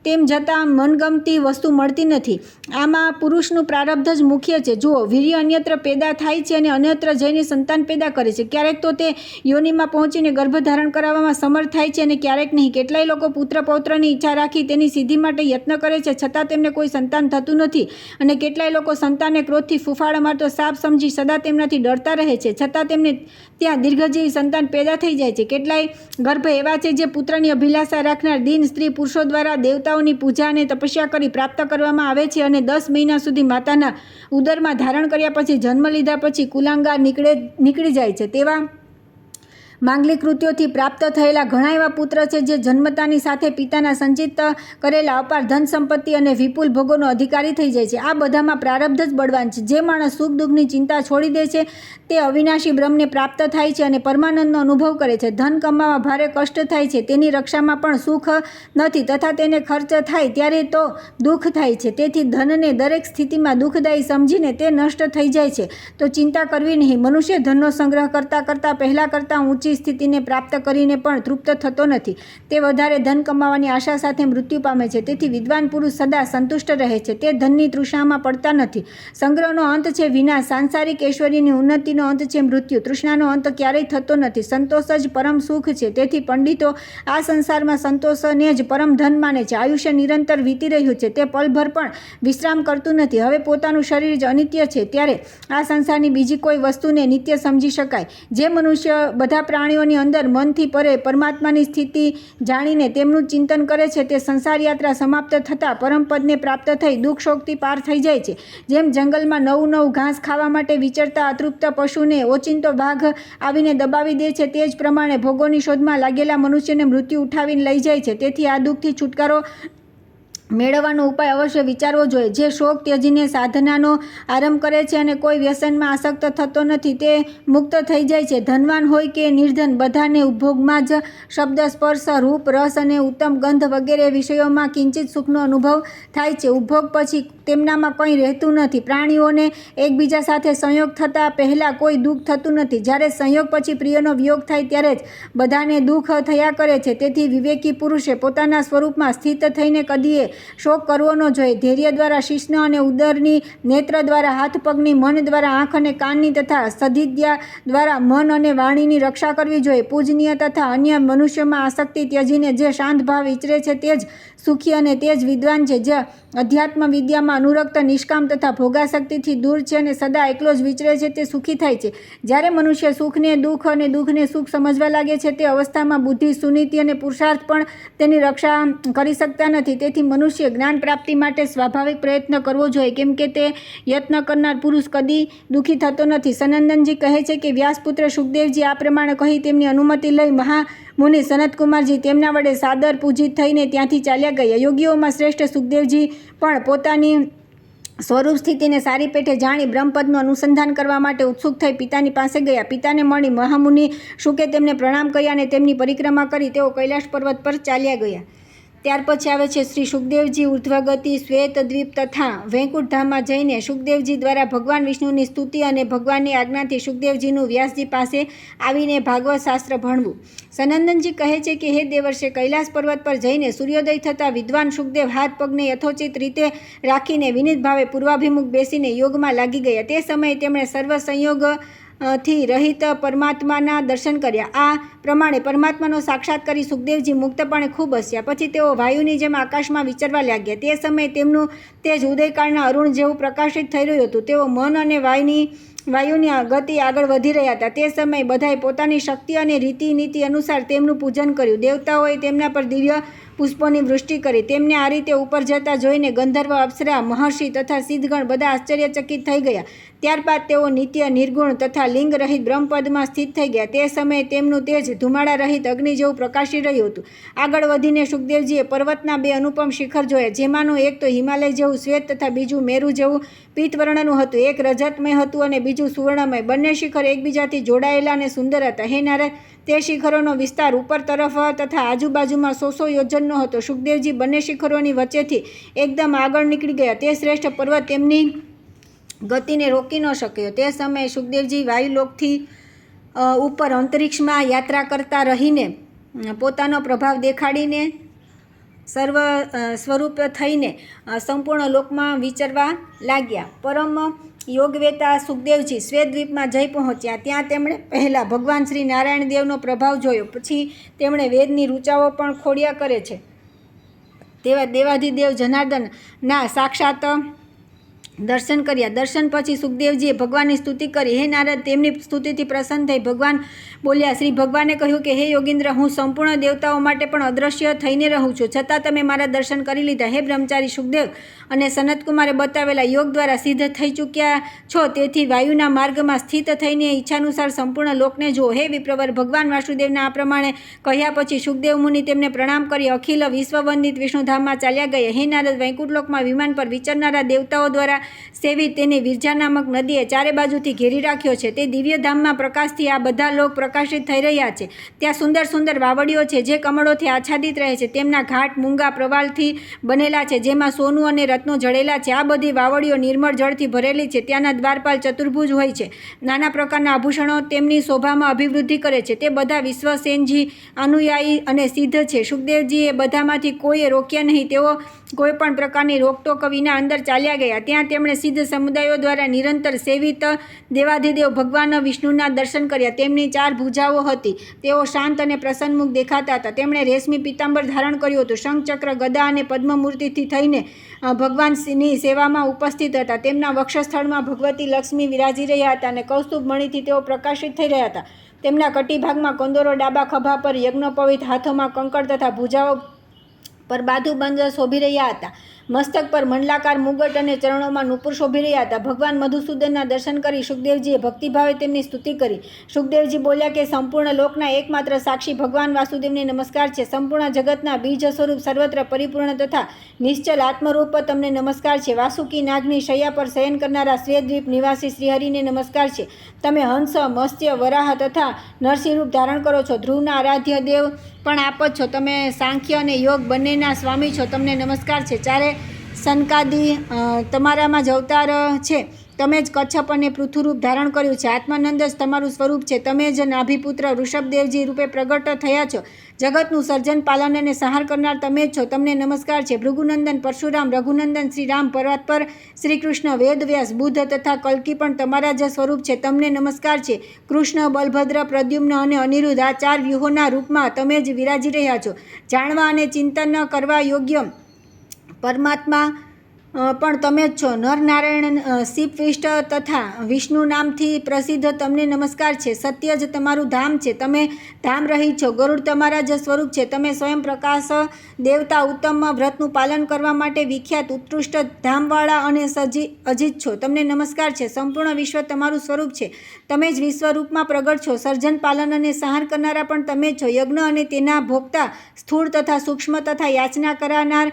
તેમ છતાં મનગમતી વસ્તુ મળતી નથી. આમાં પુરુષનું પ્રારબ્ધ જ મુખ્ય છે. જુઓ, વીર્ય અન્યત્ર પેદા થાય છે અને અન્યત્ર જઈને સંતાન પેદા કરે છે. ક્યારેક તો તે યોનિમાં પહોંચીને ગર્ભધારણ કરાવવામાં સમર્થ થાય છે અને ક્યારેક નહીં. કેટલાય લોકો પુત્ર પૌત્રની ઈચ્છા રાખી તેની સિદ્ધિ માટે યત્ન કરે છે, છતાં તેમને કોઈ સંતાન થતું નથી. અને કેટલાય લોકો સંતાનને ક્રોધથી ફૂફાડા મારતો સાપ સમજી સદા તેમનાથી ડરતા રહે છે, છતાં તેમને ત્યાં દીર્ઘજીવી સંતાન પેદા થઈ જાય છે. કેટલાય ગર્ભ એવા છે જે પુત્રની અભિલાષા રાખનાર દીન સ્ત્રી પુરુષો દ્વારા દેવતાઓની પૂજા અને તપસ્યા કરી પ્રાપ્ત કરવામાં આવે છે અને 10 મહિના સુધી માતાના ઉદરમાં ધારણ કર્યા પછી જન્મ લીધા પછી કુલાંગાર નીકળી જાય છે. તેવા માંગલિક કૃત્યોથી પ્રાપ્ત થયેલા ઘણા એવા પુત્ર છે જે જન્મતાની સાથે પિતાના સંચિત કરેલા અપાર ધન સંપત્તિ અને વિપુલ ભોગોનો અધિકારી થઈ જાય છે. આ બધામાં પ્રારબ્ધ જ બળવાન છે. જે માણસ સુખ દુઃખની ચિંતા છોડી દે છે તે અવિનાશી બ્રહ્મને પ્રાપ્ત થાય છે અને પરમાનંદનો અનુભવ કરે છે. ધન કમાવા ભારે કષ્ટ થાય છે, તેની રક્ષામાં પણ સુખ નથી તથા તેને ખર્ચ થાય ત્યારે તો દુઃખ થાય છે. તેથી ધનને દરેક સ્થિતિમાં દુઃખદાયી સમજીને તે નષ્ટ થઈ જાય છે તો ચિંતા કરવી નહીં. મનુષ્ય ધનનો સંગ્રહ કરતાં પહેલાં કરતાં ઊંચી સ્થિતિને પ્રાપ્ત કરીને પણ તૃપ્ત થતો નથી. તે વધારે ધન કમાવાની આશા સાથે મૃત્યુ પામે છે. તેથી વિદ્વાન પુરુષ સદા સંતુષ્ટ રહે છે. તે ધનની તૃષ્ણામાં પડતા નથી. સંગ્રહનો અંત છે વિનાશ, સાંસારિક ઐશ્વર્યની ઉન્નતિનો અંત છે મૃત્યુ. તૃષ્ણાનો અંત ક્યારેય થતો નથી. સંતોષ જ પરમ સુખ છે. તેથી પંડિતો આ સંસારમાં સંતોષને જ પરમ ધન માને છે. આયુષ્ય નિરંતર વીતી રહ્યું છે, તે પલભર પણ વિશ્રામ કરતું નથી. હવે પોતાનું શરીર જ અનિત્ય છે ત્યારે આ સંસારની બીજી કોઈ વસ્તુને નિત્ય સમજી શકાય. જે મનુષ્ય બધા પ્રાણીઓની અંદર મનથી પરે પરમાત્માની સ્થિતિ જાણીને તેમનું ચિંતન કરે છે તે સંસાર યાત્રા સમાપ્ત થતાં પરમપદને પ્રાપ્ત થઈ દુઃખ શોકથી પાર થઈ જાય છે. જેમ જંગલમાં નવું ઘાસ ખાવા માટે વિચરતા અતૃપ્ત પશુને ઓચિંતો વાઘ આવીને દબાવી દે છે, તે જ પ્રમાણે ભોગોની શોધમાં લાગેલા મનુષ્યને મૃત્યુ ઉઠાવીને લઈ જાય છે. તેથી આ દુઃખથી છુટકારો મેળવવાનો ઉપાય અવશ્ય વિચારવો જોઈએ. જે શોક ત્યજીને સાધનાનો આરંભ કરે છે અને કોઈ વ્યસનમાં આસક્ત થતો નથી તે મુક્ત થઈ જાય છે. ધનવાન હોય કે નિર્ધન, બધાને ઉપભોગમાં જ શબ્દ, સ્પર્શ, રૂપ, રસ અને ઉત્તમ ગંધ વગેરે વિષયોમાં કિંચિત સુખનો અનુભવ થાય છે. ઉપભોગ પછી તેમનામાં કંઈ રહેતું નથી. પ્રાણીઓને એકબીજા સાથે સંયોગ થતાં પહેલાં કોઈ દુઃખ થતું નથી. જ્યારે સંયોગ પછી પ્રિયનો વિયોગ થાય ત્યારે જ બધાને દુઃખ થયા કરે છે. તેથી વિવેકી પુરુષે પોતાના સ્વરૂપમાં સ્થિત થઈને કદીએ શોક કરવો ન જોઈએ. ધૈર્ય દ્વારા શિશ્ન અને ઉદરની, નેત્ર દ્વારા હાથ પગની, મન દ્વારા આંખ અને કાનની તથા સદિધ્યા દ્વારા મન અને વાણીની રક્ષા કરવી જોઈએ. પૂજનીય તથા અન્ય મનુષ્યમાં આસક્તિ ત્યજીને જે શાંત ભાવ વિચરે છે તે જ સુખી અને તે જ વિદ્વાન છે. જે અધ્યાત્મ વિદ્યામાં અનુરક્ત, નિષ્કામ તથા ભોગાસક્તિથી દૂર છે અને સદા એકલો જ વિચરે છે તે સુખી થાય છે. જ્યારે મનુષ્ય સુખને દુઃખ અને દુઃખને સુખ સમજવા લાગે છે તે અવસ્થામાં બુદ્ધિ, સુનીતિ અને પુરુષાર્થ પણ તેની રક્ષા કરી શકતા નથી. તેથી મનુષ્ય જ્ઞાન પ્રાપ્તિ માટે સ્વાભાવિક પ્રયત્ન કરવો જોઈએ, કેમ કે તે યત્ન કરનાર પુરુષ કદી દુઃખી થતો નથી. સનંદનજી કહે છે કે વ્યાસપુત્ર શુકદેવજી આ પ્રમાણે કહી તેમની અનુમતિ લઈ મહામુનિ સનતકુમારજી તેમના વડે સાદર પૂજિત થઈને ત્યાંથી ચાલ્યા ગયા. યોગીઓમાં શ્રેષ્ઠ શુકદેવજી પણ પોતાની સ્વરૂપ સ્થિતિને સારી પેઠે જાણી બ્રહ્મપદનું અનુસંધાન કરવા માટે ઉત્સુક થઈ પિતાની પાસે ગયા. પિતાને મળી મહામુનિ શુકે તેમને પ્રણામ કર્યા અને તેમની પરિક્રમા કરી તેઓ કૈલાશ પર્વત પર ચાલ્યા ગયા. ત્યાર પછી આવે છે શ્રી શુકદેવજી ઉર્ધ્વગતિ શ્વેતદ્વીપ તથા વૈકુંઠધામમાં જઈને શુકદેવજી દ્વારા ભગવાન વિષ્ણુની સ્તુતિ અને ભગવાનની આજ્ઞાથી શુકદેવજીનું વ્યાસજી પાસે આવીને ભાગવત શાસ્ત્ર ભણવું. સનંદનજી કહે છે કે હે દેવર્ષે, કૈલાસ પર્વત પર જઈને સૂર્યોદય થતાં વિદ્વાન શુકદેવ હાથ પગને યથોચિત રીતે રાખીને વિનિત ભાવે પૂર્વાભિમુખ બેસીને યોગમાં લાગી ગયા. તે સમયે તેમણે સર્વ સંયોગ થી રહિત પરમાત્માના દર્શન કર્યા. આ પ્રમાણે પરમાત્માનો સાક્ષાત કરી શુકદેવજી મુક્તપણે ખૂબ હસ્યા. પછી તેઓ વાયુની જેમ આકાશમાં વિચરવા લાગ્યા. તે સમયે તેમનું તેજ ઉદયકાળના અરુણ જેવું પ્રકાશિત થઈ રહ્યું હતું. તેઓ મન અને વાયુની ગતિ આગળ વધી રહ્યા હતા. તે સમયે બધાએ પોતાની શક્તિ અને રીતિ અનુસાર તેમનું પૂજન કર્યું. દેવતાઓએ તેમના પર દિવ્ય પુષ્પોની વૃષ્ટિ કરી. તેમને આ રીતે ઉપર જતા જોઈને ગંધર્વ, અપ્સરા, મહર્ષિ તથા સિદ્ધગણ બધા આશ્ચર્યચકિત થઈ ગયા. ત્યારબાદ તેઓ નિત્ય, નિર્ગુણ તથા લિંગ રહિત બ્રહ્મપદમાં સ્થિત થઈ ગયા. તે સમયે તેમનું તેજ ધુમાડા રહિત અગ્નિ જેવું પ્રકાશી રહ્યું હતું. આગળ વધીને શુકદેવજીએ પર્વતના બે અનુપમ શિખર જોયા, જેમાંનું એક તો હિમાલય જેવું શ્વેત તથા બીજું મેરુ જેવું પીતવર્ણનું હતું. એક રજતમય હતું અને બીજું સુવર્ણમય. બંને શિખર એકબીજાથી જોડાયેલા અને સુંદર હતા. હે નારદ, તે શિખરોનો વિસ્તાર ઉપર તરફ તથા આજુબાજુમાં 100 યોજનનો હતો. શુકદેવજી બંને શિખરોની વચ્ચેથી એકદમ આગળ નીકળી ગયા. તે શ્રેષ્ઠ પર્વત તેમની ગતિને રોકી ન શક્યો. તે સમયે શુકદેવજી વાયુલોકથી ઉપર અંતરિક્ષમાં યાત્રા કરતા રહીને પોતાનો પ્રભાવ દેખાડીને સર્વ સ્વરૂપ થઈને સંપૂર્ણ લોકમાં વિચરવા લાગ્યા. પરમ યોગવેતા શુકદેવજી શ્વેતદ્વીપમાં જઈ પહોંચ્યા. ત્યાં તેમણે પહેલાં ભગવાન શ્રી નારાયણ દેવનો પ્રભાવ જોયો. પછી તેમણે વેદની ઋચાઓ પણ ખોડ્યા કરે છે તેવા દેવાધિદેવ જનાર્દનના સાક્ષાત દર્શન કર્યા. દર્શન પછી શુકદેવજીએ ભગવાનની સ્તુતિ કરી. હે નારદ, તેમની સ્તુતિથી પ્રસન્ન થઈ ભગવાન બોલ્યા. શ્રી ભગવાને કહ્યું કે હે યોગીન્દ્ર, હું સંપૂર્ણ દેવતાઓ માટે પણ અદૃશ્ય થઈને રહું છું, છતાં તમે મારા દર્શન કરી લીધા. હે બ્રહ્મચારી શુકદેવ, અને સનતકુમારે બતાવેલા યોગ દ્વારા સિદ્ધ થઈ ચૂક્યા છો, તેથી વાયુના માર્ગમાં સ્થિત થઈને ઈચ્છાનુસાર સંપૂર્ણ લોકને જુઓ. હે વિપ્રવર, ભગવાન વાસુદેવના આ પ્રમાણે કહ્યા પછી શુકદેવ મુનિ તેમને પ્રણામ કરી અખિલ વિશ્વવંદિત વિષ્ણુધામમાં ચાલ્યા ગયા. હે નારદ, વૈકુંઠલોકમાં વિમાન પર વિચરનારા દેવતાઓ દ્વારા સેવિત તેની વિરજા નામક નદીએ ચારે બાજુથી ઘેરી રાખ્યો છે. તે દિવ્ય ધામમાં પ્રકાશથી આ બધા લોક પ્રકાશિત થઈ રહ્યા છે. ત્યાં સુંદર સુંદર વાવડીઓ છે જે કમળોથી આચ્છાદિત રહે છે. તેમના ઘાટ મૂંગા પ્રવાલથી બનેલા છે, જેમાં સોનું અને રત્નો જડેલા છે. આ બધી વાવડીઓ નિર્મળ જળથી ભરેલી છે. ત્યાંના દ્વારપાલ ચતુર્ભુજ હોય છે. નાના પ્રકારના આભૂષણો તેમની શોભામાં અભિવૃદ્ધિ કરે છે. તે બધા વિશ્વસેનજી અનુયાયી અને સિદ્ધ છે. શુકદેવજીએ બધામાંથી કોઈએ રોક્યા નહીં. તેઓ કોઈ પણ પ્રકારની રોકટોક વિના અંદર ચાલ્યા ગયા. ત્યાં તેમણે સિદ્ધ સમુદાયો દ્વારા નિરંતર સેવિત દેવાધિદેવ ભગવાન વિષ્ણુના દર્શન કર્યા. તેમની 4 ભુજાઓ હતી. તેઓ શાંત અને પ્રસન્નમુખ દેખાતા હતા. તેમણે રેશમી પીતાંબર ધારણ કર્યું હતું. શંખ, ચક્ર, ગદા અને પદ્મમૂર્તિથી થઈને ભગવાનની સેવામાં ઉપસ્થિત હતા. તેમના વક્ષસ્થળમાં ભગવતી લક્ષ્મી વિરાજી રહ્યા હતા અને કૌસ્તુભ મણિથી તેઓ પ્રકાશિત થઈ રહ્યા હતા. તેમના કટીભાગમાં કંદોરો, ડાબા ખભા પર યજ્ઞોપવિત, હાથોમાં કંકડ તથા ભુજાઓ પર બાધુબંધ શોભી રહ્યા હતા. મસ્તક પર મંડલાકાર મુગટ અને ચરણોમાં નુપુર શોભી રહ્યા હતા. ભગવાન મધુસૂદનના દર્શન કરી શુકદેવજીએ ભક્તિભાવે તેમની સ્તુતિ કરી. શુકદેવજી બોલ્યા કે સંપૂર્ણ લોકના એકમાત્ર સાક્ષી ભગવાન વાસુદેવને નમસ્કાર છે. સંપૂર્ણ જગતના બીજ સ્વરૂપ, સર્વત્ર પરિપૂર્ણ તથા નિશ્ચલ આત્મરૂપ તમને નમસ્કાર છે. વાસુકી નાગની શૈયા પર શયન કરનારા શ્વેતદ્વીપ નિવાસી શ્રીહરિને નમસ્કાર છે. તમે હંસ, મત્સ્ય, વરાહ તથા નરસિંહ રૂપ ધારણ કરો છો. ધ્રુવના આરાધ્ય દેવ પણ આપ જ છો. તમે સાંખ્ય અને યોગ બંનેના સ્વામી છો. તમને નમસ્કાર છે. ચારે સનકાદી તમારામાં જ અવતાર છે. તમે જ કચ્છપ અને પૃથુરૂપ ધારણ કર્યું છે. આત્માનંદ જ તમારું સ્વરૂપ છે. તમે જ નાભિપુત્ર ઋષભદેવજી રૂપે પ્રગટ થયા છો. જગતનું સર્જન, પાલન અને સંહાર કરનાર તમે જ છો. તમને નમસ્કાર છે. ભૃગુનંદન પરશુરામ, રઘુનંદન શ્રી રામ, પર્વત પર શ્રી કૃષ્ણ, વેદવ્યાસ, બુદ્ધ તથા કલ્કી પણ તમારા જ સ્વરૂપ છે. તમને નમસ્કાર છે. કૃષ્ણ, બલભદ્ર, પ્રદ્યુમ્ન અને અનિરુદ્ધ આ 4 વ્યૂહોના રૂપમાં તમે જ વિરાજી રહ્યા છો. જાણવા અને ચિંતન કરવા યોગ્ય પરમાત્મા પણ તમે જ છો. નરનારાયણ શિવવિષ્ટ તથા વિષ્ણુ નામથી પ્રસિદ્ધ તમને નમસ્કાર છે. સત્ય જ તમારું ધામ છે, તમે ધામ રહી છો. ગરુડ તમારા જ સ્વરૂપ છે. તમે સ્વયં પ્રકાશ દેવતા ઉત્તમ વ્રતનું પાલન કરવા માટે વિખ્યાત ઉત્કૃષ્ટ ધામવાળા અને અજીત છો. તમને નમસ્કાર છે. સંપૂર્ણ વિશ્વ તમારું સ્વરૂપ છે. તમે જ વિશ્વરૂપમાં પ્રગટ છો. સર્જન, પાલન અને સંહાર કરનારા પણ તમે જ છો. યજ્ઞ અને તેના ભોગતા, સ્થૂળ તથા સૂક્ષ્મ તથા યાચના કરાનાર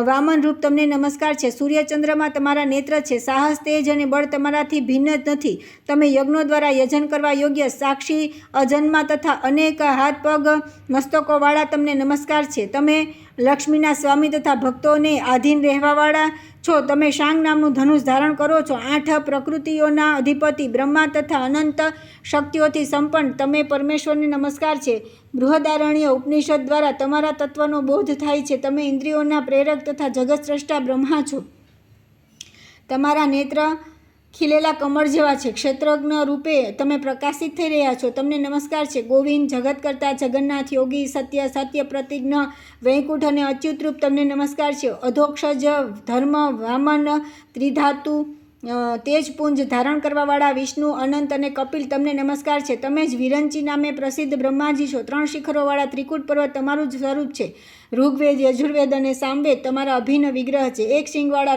વામન રૂપ તમને નમસ્કાર છે. ચંદ્રમાં તમારા નેત્ર છે. સાહસ, તેજ અને બળ તમારાથી ભિન્ન નથી. તમે યજ્ઞો દ્વારા યજન કરવા યોગ્ય, સાક્ષી, અજન્મા તથા અનેક હાથ પગ મસ્તકોવાળા તમને નમસ્કાર છે. તમે લક્ષ્મીના સ્વામી તથા ભક્તોને આધીન રહેવાવાળા છો. તમે શાંગ નામનું ધનુષ ધારણ કરો છો. 8 પ્રકૃતિઓના અધિપતિ, બ્રહ્મા તથા અનંત શક્તિઓથી સંપન્ન તમે પરમેશ્વરને નમસ્કાર છે. બૃહદારણ્ય ઉપનિષદ દ્વારા તમારા તત્વનો બોધ થાય છે. તમે ઇન્દ્રિયોના પ્રેરક તથા જગતસ્રષ્ટા બ્રહ્મા છો. તમારા નેત્ર ખીલેલા કમળ જેવા છે. ક્ષેત્રજ્ઞ રૂપે તમે પ્રકાશિત થઈ રહ્યા છો. તમને નમસ્કાર છે. ગોવિંદ, જગતકર્તા, જગન્નાથ, યોગી, સત્ય, સત્ય પ્રતિજ્ઞ, વૈકુંઠ અને અચ્યુત રૂપ તમને નમસ્કાર છે. અધોક્ષજ, ધર્મ, વામન, ત્રિધાતુ, તેજપુંજ ધારણ કરવાવાળા વિષ્ણુ, અનંત અને કપિલ તમને નમસ્કાર છે. તમે જ વિરંચી નામે પ્રસિદ્ધ બ્રહ્માજી છો. 3 શિખરોવાળા ત્રિકૂટ પર્વત તમારું જ સ્વરૂપ છે. ઋગ્વેદ, યજુર્વેદ અને સામવેદ તમારા અભિન્ન વિગ્રહ છે. 1 શિંગવાળા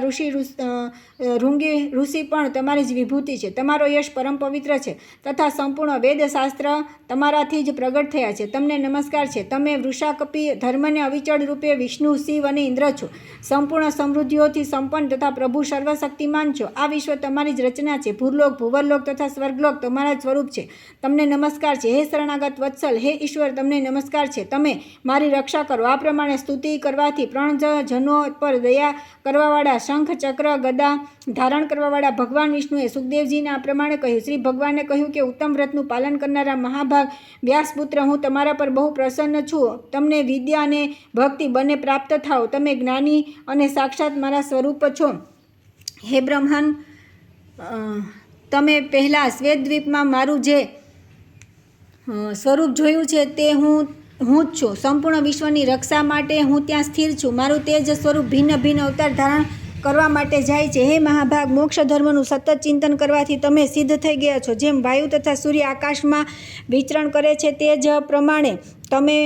ઋંગી ઋષિ પણ તમારી જ વિભૂતિ છે. તમારો યશ પરમ પવિત્ર છે તથા સંપૂર્ણ વેદશાસ્ત્ર તમારાથી જ પ્રગટ થયા છે. તમને નમસ્કાર છે. તમે વૃષાકપી, ધર્મને અવિચળ રૂપે વિષ્ણુ, શિવ અને ઇન્દ્ર છો. સંપૂર્ણ સમૃદ્ધિઓથી સંપન્ન તથા પ્રભુ સર્વશક્તિમાન છો. આ વિશ્વ તમારી જ રચના છે. ભૂરલોક, ભુવરલોક તથા સ્વર્ગલોક તમારા જ સ્વરૂપ છે. તમને નમસ્કાર છે. હે શરણાગત વત્સલ, હે ઈશ્વર તમને નમસ્કાર છે. તમે મારી રક્ષા કરો. આ પ્રમાણે સ્તુતિ કરવાથી પ્રાણજનો પર દયા કરવાવાળા, શંખ, ચક્ર, ગદા ધારણ કરવાવાળા ભગવાન વિષ્ણુએ સુખદેવજીને આ પ્રમાણે કહ્યું. શ્રી ભગવાને કહ્યું કે ઉત્તમ વ્રતનું પાલન કરનારા મહાભાગ વ્યાસપુત્ર, હું તમારા પર બહુ પ્રસન્ન છું. તમને વિદ્યા અને ભક્તિ બંને પ્રાપ્ત થાઓ. તમે જ્ઞાની અને સાક્ષાત મારા સ્વરૂપ છો. હે બ્રહ્મન, તમે પહેલાં શ્વેતદ્વીપમાં મારું જે સ્વરૂપ જોયું છે તે હું જ છું. સંપૂર્ણ વિશ્વની રક્ષા માટે હું ત્યાં સ્થિર છું. મારું તેજ સ્વરૂપ ભિન્ન ભિન્ન અવતાર ધારણ કરવા માટે જાય છે. હે મહાભાગ, મોક્ષ ધર્મનું સતત ચિંતન કરવાથી તમે સિદ્ધ થઈ ગયા છો. જેમ વાયુ તથા સૂર્ય આકાશમાં વિચરણ કરે છે તે જ પ્રમાણે તમે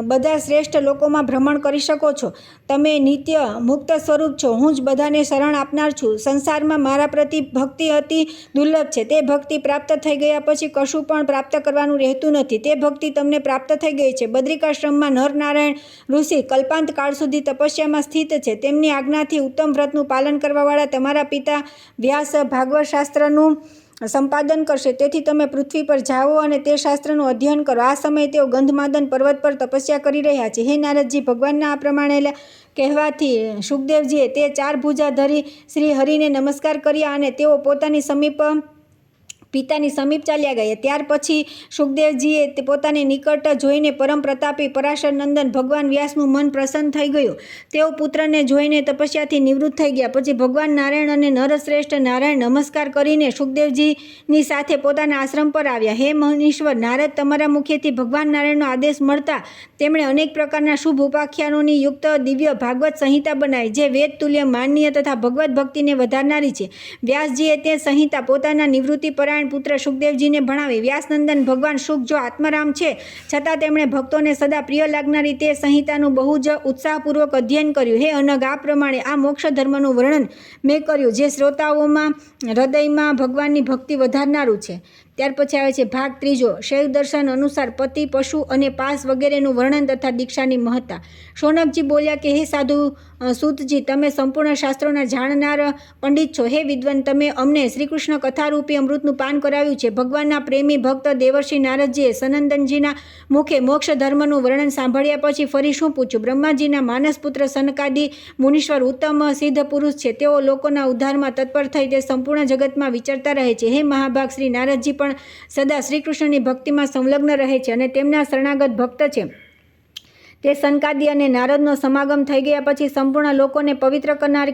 બધા શ્રેષ્ઠ લોકોમાં ભ્રમણ કરી શકો છો. તમે નિત્ય મુક્ત સ્વરૂપ છો. હું જ બધાને શરણ આપનાર છું. સંસારમાં મારા પ્રતિ ભક્તિ અતિ દુર્લભ છે. તે ભક્તિ પ્રાપ્ત થઈ ગયા પછી કશું પણ પ્રાપ્ત કરવાનું રહેતું નથી. તે ભક્તિ તમને પ્રાપ્ત થઈ ગઈ છે. બદ્રિકાશ્રમમાં નરનારાયણ ઋષિ કલ્પાંત કાળ સુધી તપસ્યામાં સ્થિત છે. તેમની આજ્ઞાથી ઉત્તમ વ્રતનું પાલન કરવાવાળા તમારા પિતા વ્યાસ ભાગવત શાસ્ત્રનું સંપાદન કરશે. તેથી તમે પૃથ્વી પર જાઓ અને તે શાસ્ત્રનું અધ્યયન કરો. આ સમયે તેઓ ગંધમાદન પર્વત પર તપસ્યા કરી રહ્યા છે. હે નારદજી, ભગવાનના આ પ્રમાણે કહેવાથી સુખદેવજીએ તે 4 ભુજા ધરી શ્રી હરિને નમસ્કાર કર્યા અને તેઓ પોતાની પિતાની સમીપ ચાલ્યા ગયા. ત્યાર પછી સુખદેવજીએ પોતાની નિકટ જોઈને પરમ પ્રતાપી પરાશર નંદન ભગવાન વ્યાસનું મન પ્રસન્ન થઈ ગયું. તેઓ પુત્રને જોઈને તપસ્યાથી નિવૃત્ત થઈ ગયા. પછી ભગવાન નારાયણ અને નરશ્રેષ્ઠ નારાયણ નમસ્કાર કરીને સુખદેવજીની સાથે પોતાના આશ્રમ પર આવ્યા. હે મનીશ્વર નારદ, તમારા મુખેથી ભગવાન નારાયણનો આદેશ મળતા તેમણે અનેક પ્રકારના શુભ ઉપાખ્યાનોની યુક્ત દિવ્ય ભાગવત સંહિતા બનાવી, જે વેદ તુલ્ય માનનીય તથા ભગવત ભક્તિને વધારનારી છે. વ્યાસજીએ તે સંહિતા પોતાના નિવૃત્તિ પરાયણ પુત્ર સુખદેવજીને ભણાવી. વ્યાસનંદન ભગવાન સુખ જો આત્મારામ છે, છતાં તેમણે ભક્તોને સદા પ્રિય લાગનારી તે સંહિતાનું બહુ જ ઉત્સાહપૂર્વક અધ્યયન કર્યું. હે અનગ, આ પ્રમાણે આ મોક્ષ ધર્મનું વર્ણન મેં કર્યું, જે શ્રોતાઓમાં હૃદયમાં ભગવાનની ભક્તિ વધારનારું છે. ત્યાર પછી આવે છે ભાગ 3. શૈવ દર્શન અનુસાર પતિ, પશુ અને પાસ વગેરેનું વર્ણન તથા દીક્ષાની મહત્તા. શૌનકજી બોલ્યા કે હે સાધુ સૂતજી, તમે સંપૂર્ણ શાસ્ત્રોના જાણનાર પંડિત છો. હે વિદ્વાન, તમે અમને શ્રીકૃષ્ણ કથારૂપી અમૃતનું પાન કરાવ્યું છે. ભગવાનના પ્રેમી ભક્ત દેવર્ષિ નારદજીએ સનંદનજીના મુખે મોક્ષ ધર્મનું વર્ણન સાંભળ્યા પછી ફરી શું પૂછ્યું? બ્રહ્માજીના માનસપુત્ર સનકાદી મુનીશ્વર ઉત્તમ સિદ્ધ પુરુષ છે. તેઓ લોકોના ઉદ્ધારમાં તત્પર થઈ તે સંપૂર્ણ જગતમાં વિચરતા રહે છે. હે મહાભાગ, શ્રી નારદજી પણ સદા શ્રીકૃષ્ણની ભક્તિમાં સંલગ્ન રહે છે અને તેમના શરણાગત ભક્ત છે. તે સનકાદી અને નારદનો સમાગમ થઈ ગયા પછી સંપૂર્ણ લોકોને પવિત્ર કરનાર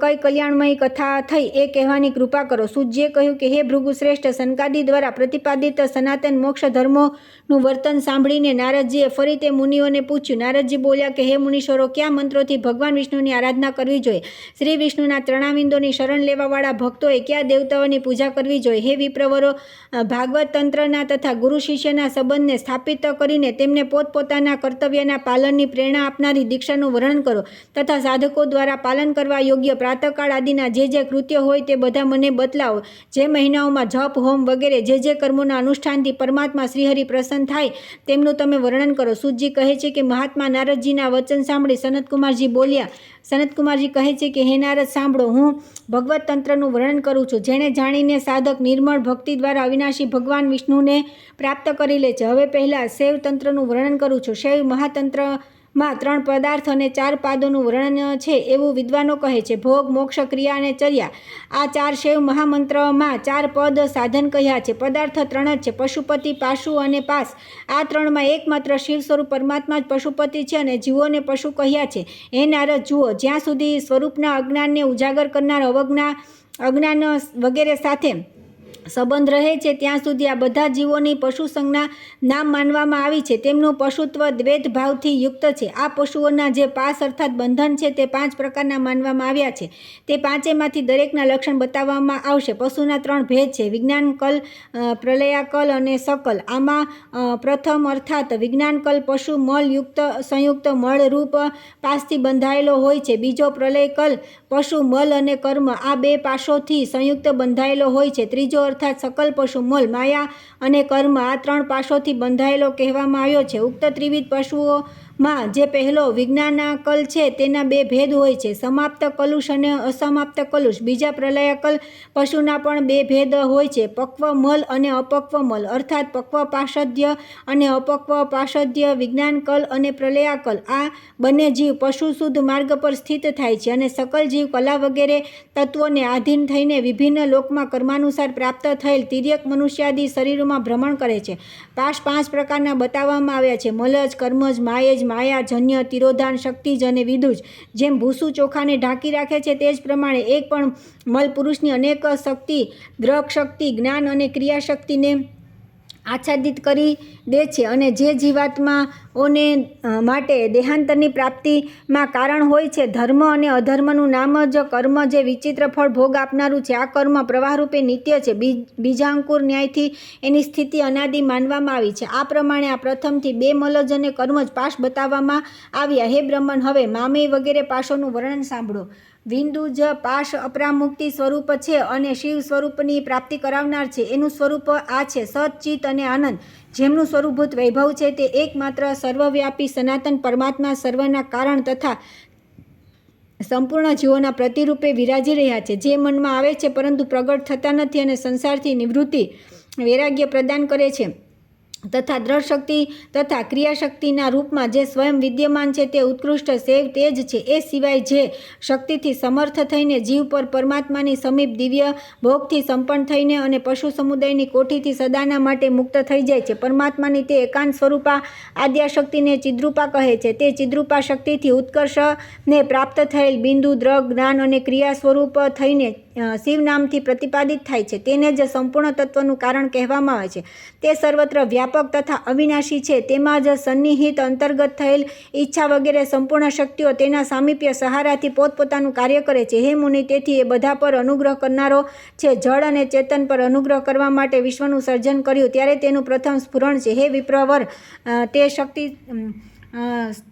કઈ કલ્યાણમયી કથા થઈ એ કહેવાની કૃપા કરો. સૂતજીએ કહ્યું કે હે ભૃગુ શ્રેષ્ઠ, સનકાદી દ્વારા પ્રતિપાદિત સનાતન મોક્ષ ધર્મોનું વર્તન સાંભળીને નારદજીએ ફરી તે મુનિઓને પૂછ્યું. નારદજી બોલ્યા કે હે મુનીશ્વરો, કયા મંત્રોથી ભગવાન વિષ્ણુની આરાધના કરવી જોઈએ? શ્રી વિષ્ણુના ચરણાવિંદોની શરણ લેવાવાળા ભક્તોએ કયા દેવતાઓની પૂજા કરવી જોઈએ? હે વિપ્રવરો, ભાગવત તંત્રના તથા ગુરુ શિષ્યના સંબંધને સ્થાપિત કરીને તેમને પોતપોતાના કર્તવ્યના પાલનની પ્રેરણા આપનારી દીક્ષાનું વર્ણન કરો તથા સાધકો દ્વારા પાલન કરવા યોગ્ય પ્રાતઃકાળ આદિના જે કૃત્ય હોય તે બધા મને બતલાવો. જે મહિનાઓમાં જપ, હોમ વગેરે જે કર્મોના અનુષ્ઠાનથી પરમાત્મા શ્રીહરિ પ્રસન્ન થાય તેમનું તમે વર્ણન કરો. સૂતજી કહે છે કે મહાત્મા નારદજીના વચન સાંભળી સનતકુમારજી બોલ્યા. સનતકુમારજી કહે છે કે હે નારદ, સાંભળો, હું ભગવત તંત્રનું વર્ણન કરું છું. જેણે જાણીને સાધક નિર્મળ ભક્તિ દ્વારા અવિનાશી ભગવાન વિષ્ણુને પ્રાપ્ત કરી લે છે. હવે પહેલાં શૈવ તંત્રનું વર્ણન કરું છું. શૈવ મહાતંત્રમાં 3 પદાર્થ અને 4 પાદોનું વર્ણન છે એવું વિદ્વાનો કહે છે. ભોગ, મોક્ષ, ક્રિયા અને ચર્યા, આ 4 શૈવ મહામંત્રમાં 4 પદ સાધન કહ્યા છે. પદાર્થ 3 જ છે: પશુપતિ, પાશુ અને પાસ. આ 3માં એકમાત્ર શિવ સ્વરૂપ પરમાત્મા જ પશુપતિ છે અને જીવોને પશુ કહ્યા છે. હે નારદ, જુઓ, જ્યાં સુધી સ્વરૂપના અજ્ઞાનને ઉજાગર કરનાર અજ્ઞાન વગેરે સાથે સંબંધ રહે છે ત્યાં સુધી આ બધા જીવોની પશુ સંજ્ઞા નામ માનવામાં આવી છે. તેમનું પશુત્વ દ્વૈત ભાવથી યુક્ત છે. આ પશુઓના જે પાસ અર્થાત બંધન છે તે 5 પ્રકારના માનવામાં આવ્યા છે. તે 5માંથી દરેકના લક્ષણ બતાવવામાં આવશે. પશુના 3 ભેદ છે: વિજ્ઞાનકલ, પ્રલયાકલ અને સકલ. આમાં પ્રથમ અર્થાત વિજ્ઞાનકલ પશુ મલયુક્ત સંયુક્ત મળરૂપ પાસથી બંધાયેલો હોય છે. બીજો પ્રલયકલ પશુ મલ અને કર્મ, આ 2 પાશોથી સંયુક્ત બંધાયેલો હોય છે. ત્રીજો અર્થાત સકલ પશુ મલ, માયા અને કર્મ, આ 3 પાશોથી બંધાયેલો કહેવામાં આવ્યો છે. ઉક્ત ત્રિવિધ પશુઓમાં જે પહેલો વિજ્ઞાનાકલ છે તેના 2 ભેદ હોય છે: સમાપ્ત કલુષ અને અસમાપ્ત કલુષ. બીજા પ્રલયાકલ પશુના પણ 2 ભેદ હોય છે: પક્વ મલ અને અપક્વ મલ, અર્થાત પક્વ પાશદ્ય અને અપક્વ પાશદ્ય. વિજ્ઞાનકલ અને પ્રલયાકલ, આ બંને જીવ પશુ શુદ્ધ માર્ગ પર સ્થિત થાય છે અને સકલ જીવ કલા વગેરે તત્વોને આધીન થઈને વિભિન્ન લોકમાં કર્માનુસાર પ્રાપ્ત થયેલ તિર્યક મનુષ્યાદિ શરીરોમાં ભ્રમણ કરે છે. પાશ 5 પ્રકારના બતાવવામાં આવ્યા છે: મલજ, કર્મજ, માયેજ, માયા, જન્ય, તિરોધાન, શક્તિજ અને વિદુજ. જેમ ભૂસું ચોખાને ઢાંકી રાખે છે તે જ પ્રમાણે એક પણ મલ પુરુષની અનેક શક્તિ, દ્રક શક્તિ, જ્ઞાન અને ક્રિયાશક્તિને આચ્છાદિત કરી દે છે અને જે જીવાત્માઓને માટે દેહાંતરની પ્રાપ્તિમાં કારણ હોય છે. ધર્મ અને અધર્મનું નામ જ કર્મ, જે વિચિત્ર ફળ ભોગ આપનારું છે. આ કર્મ પ્રવાહરૂપે નિત્ય છે. બીજાંકુર ન્યાયથી એની સ્થિતિ અનાદિ માનવામાં આવી છે. આ પ્રમાણે આ પ્રથમથી 2 મલજ અને કર્મજ પાશ બતાવવામાં આવ્યા. હે બ્રહ્મન, હવે મામેય વગેરે પાશોનું વર્ણન સાંભળો. વિંદુજ પાશ અપરામુક્તિ સ્વરૂપ છે અને શિવ સ્વરૂપની પ્રાપ્તિ કરાવનાર છે. એનું સ્વરૂપ આ છે: સત, ચિત અને આનંદ. જેમનું સ્વરૂપભૂત વૈભવ છે તે એકમાત્ર સર્વવ્યાપી સનાતન પરમાત્મા સર્વના કારણ તથા સંપૂર્ણ જીવોના પ્રતિરૂપે વિરાજી રહ્યા છે, જે મનમાં આવે છે પરંતુ પ્રગટ થતા નથી અને સંસારથી નિવૃત્તિ વૈરાગ્ય પ્રદાન કરે છે તથા દ્રઢ શક્તિ તથા ક્રિયાશક્તિના રૂપમાં જે સ્વયં વિદ્યમાન છે તે ઉત્કૃષ્ટ શૈવ તેજ છે. એ સિવાય જે શક્તિથી સમર્થ થઈને જીવ પર પરમાત્માની સમીપ દિવ્ય ભોગથી સંપન્ન થઈને અને પશુ સમુદાયની કોઠીથી સદાના માટે મુક્ત થઈ જાય છે. પરમાત્માની તે એકાંત સ્વરૂપા આદ્યાશક્તિને ચિદ્રૂપા કહે છે. તે ચિદ્રૂપા શક્તિથી ઉત્કર્ષને પ્રાપ્ત થયેલ બિંદુ, દ્રગ, જ્ઞાન અને ક્રિયા સ્વરૂપ થઈને શિવ નામથી પ્રતિપાદિત થાય છે. તેને જ સંપૂર્ણ તત્વનું કારણ કહેવામાં આવે છે. તે સર્વત્ર વ્યાપક તથા અવિનાશી છે. તેમાં જ સન્નિહિત અંતર્ગત થયેલ ઈચ્છા વગેરે સંપૂર્ણ શક્તિઓ તેના સામીપ્ય સહારાથી પોતપોતાનું કાર્ય કરે છે. હે મુનિ, તેથી એ બધા પર અનુગ્રહ કરનારો છે. જળ અને ચેતન પર અનુગ્રહ કરવા માટે વિશ્વનું સર્જન કર્યું ત્યારે તેનું પ્રથમ સ્ફુરણ છે. હે વિપ્રવર, તે શક્તિ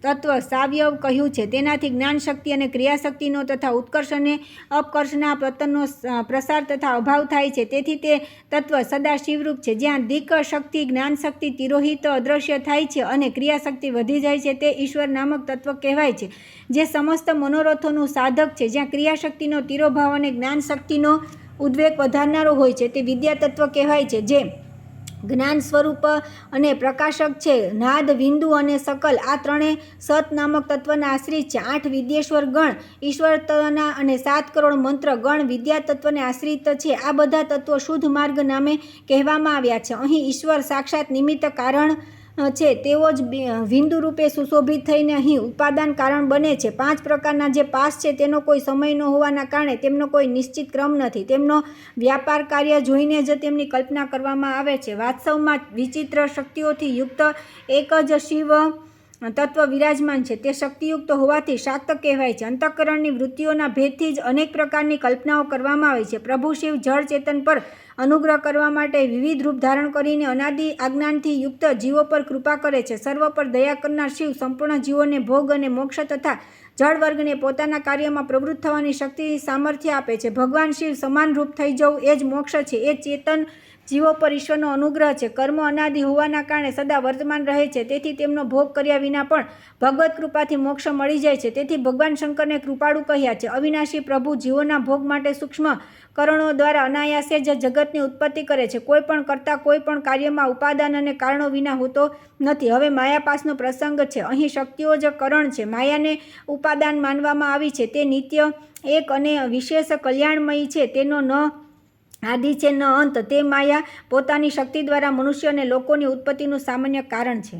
તત્વ સાવયવ કહ્યું છે. તેનાથી જ્ઞાન શક્તિ અને ક્રિયાશક્તિનો તથા ઉત્કર્ષ અને અપકર્ષના પતનનો પ્રસાર તથા અભાવ થાય છે. તેથી તે તત્વ સદા શિવરૂપ છે. જ્યાં દિક શક્તિ, જ્ઞાન શક્તિ તિરોહિત અદ્રશ્ય થાય છે અને ક્રિયાશક્તિ વધી જાય છે તે ઈશ્વર નામક તત્વ કહેવાય છે, જે સમસ્ત મનોરથોનું સાધક છે. જ્યાં ક્રિયાશક્તિનો તિરોભાવ અને જ્ઞાન શક્તિનો ઉદ્વેગ વધારનારો હોય છે તે વિદ્યા તત્વ કહેવાય છે, જે જ્ઞાન સ્વરૂપ અને પ્રકાશક છે. નાદ, વિંદુ અને સકલ, આ 3 સત નામક તત્વના આશ્રિત છે. 8 વિદ્યેશ્વર ગણ ઈશ્વરત્વના અને 7 કરોડ મંત્ર ગણ વિદ્યા તત્વને આશ્રિત છે. આ બધા તત્વો શુદ્ધ માર્ગ નામે કહેવામાં આવ્યા છે. અહીં ઈશ્વર સાક્ષાત નિમિત્ત કારણ છે તેઓ જ વિંદુ રૂપે સુશોભિત થઈને અહીં ઉપાદાન કારણ બને છે. 5 પ્રકારના જે પાસ છે તેનો કોઈ સમય ન હોવાના કારણે તેમનો કોઈ નિશ્ચિત ક્રમ નથી. તેમનો વ્યાપાર કાર્ય જોઈને જ તેમની કલ્પના કરવામાં આવે છે. વાસ્તવમાં વિચિત્ર શક્તિઓથી યુક્ત એક જ શિવ તત્વ વિરાજમાન છે. તે શક્તિયુક્ત હોવાથી શાક્ત કહેવાય છે. અંતઃકરણની વૃત્તિઓના ભેદથી જ અનેક પ્રકારની કલ્પનાઓ કરવામાં આવે છે. પ્રભુ શિવ જળ ચેતન પર અનુગ્રહ કરવા માટે વિવિધ રૂપ ધારણ કરીને અનાદિ આજ્ઞાનથી યુક્ત જીવો પર કૃપા કરે છે. સર્વ પર દયા કરનાર શિવ સંપૂર્ણ જીવોને ભોગ અને મોક્ષ તથા જળ વર્ગને પોતાના કાર્યમાં પ્રવૃત્ત થવાની શક્તિ સામર્થ્ય આપે છે. ભગવાન શિવ સમાન રૂપ થઈ જવું એ જ મોક્ષ છે. એ ચેતન જીવો પર ઈશ્વરનો અનુગ્રહ છે. કર્મ અનાદિ હોવાના કારણે સદા વર્તમાન રહે છે. તેથી તેમનો ભોગ કર્યા વિના પણ ભગવત કૃપાથી મોક્ષ મળી જાય છે. તેથી ભગવાન શંકરને કૃપાળુ કહ્યા છે. અવિનાશી પ્રભુ જીવોના ભોગ માટે સૂક્ષ્મ કરણો દ્વારા અનાયાસે જ જગતની ઉત્પત્તિ કરે છે. કોઈ પણ કરતા કોઈ પણ કાર્યમાં ઉપાદાન અને કારણો વિના હોતો નથી. હવે માયાપાસનો પ્રસંગ છે. અહીં શક્તિઓ જ કરણ છે. માયાને ઉપાદાન માનવામાં આવી છે. તે નિત્ય એક અને વિશેષ કલ્યાણમયી છે. તેનો ન આદિ છે ન અંત. તે માયા પોતાની શક્તિ દ્વારા મનુષ્ય અને લોકોની ઉત્પત્તિનું સામાન્ય કારણ છે.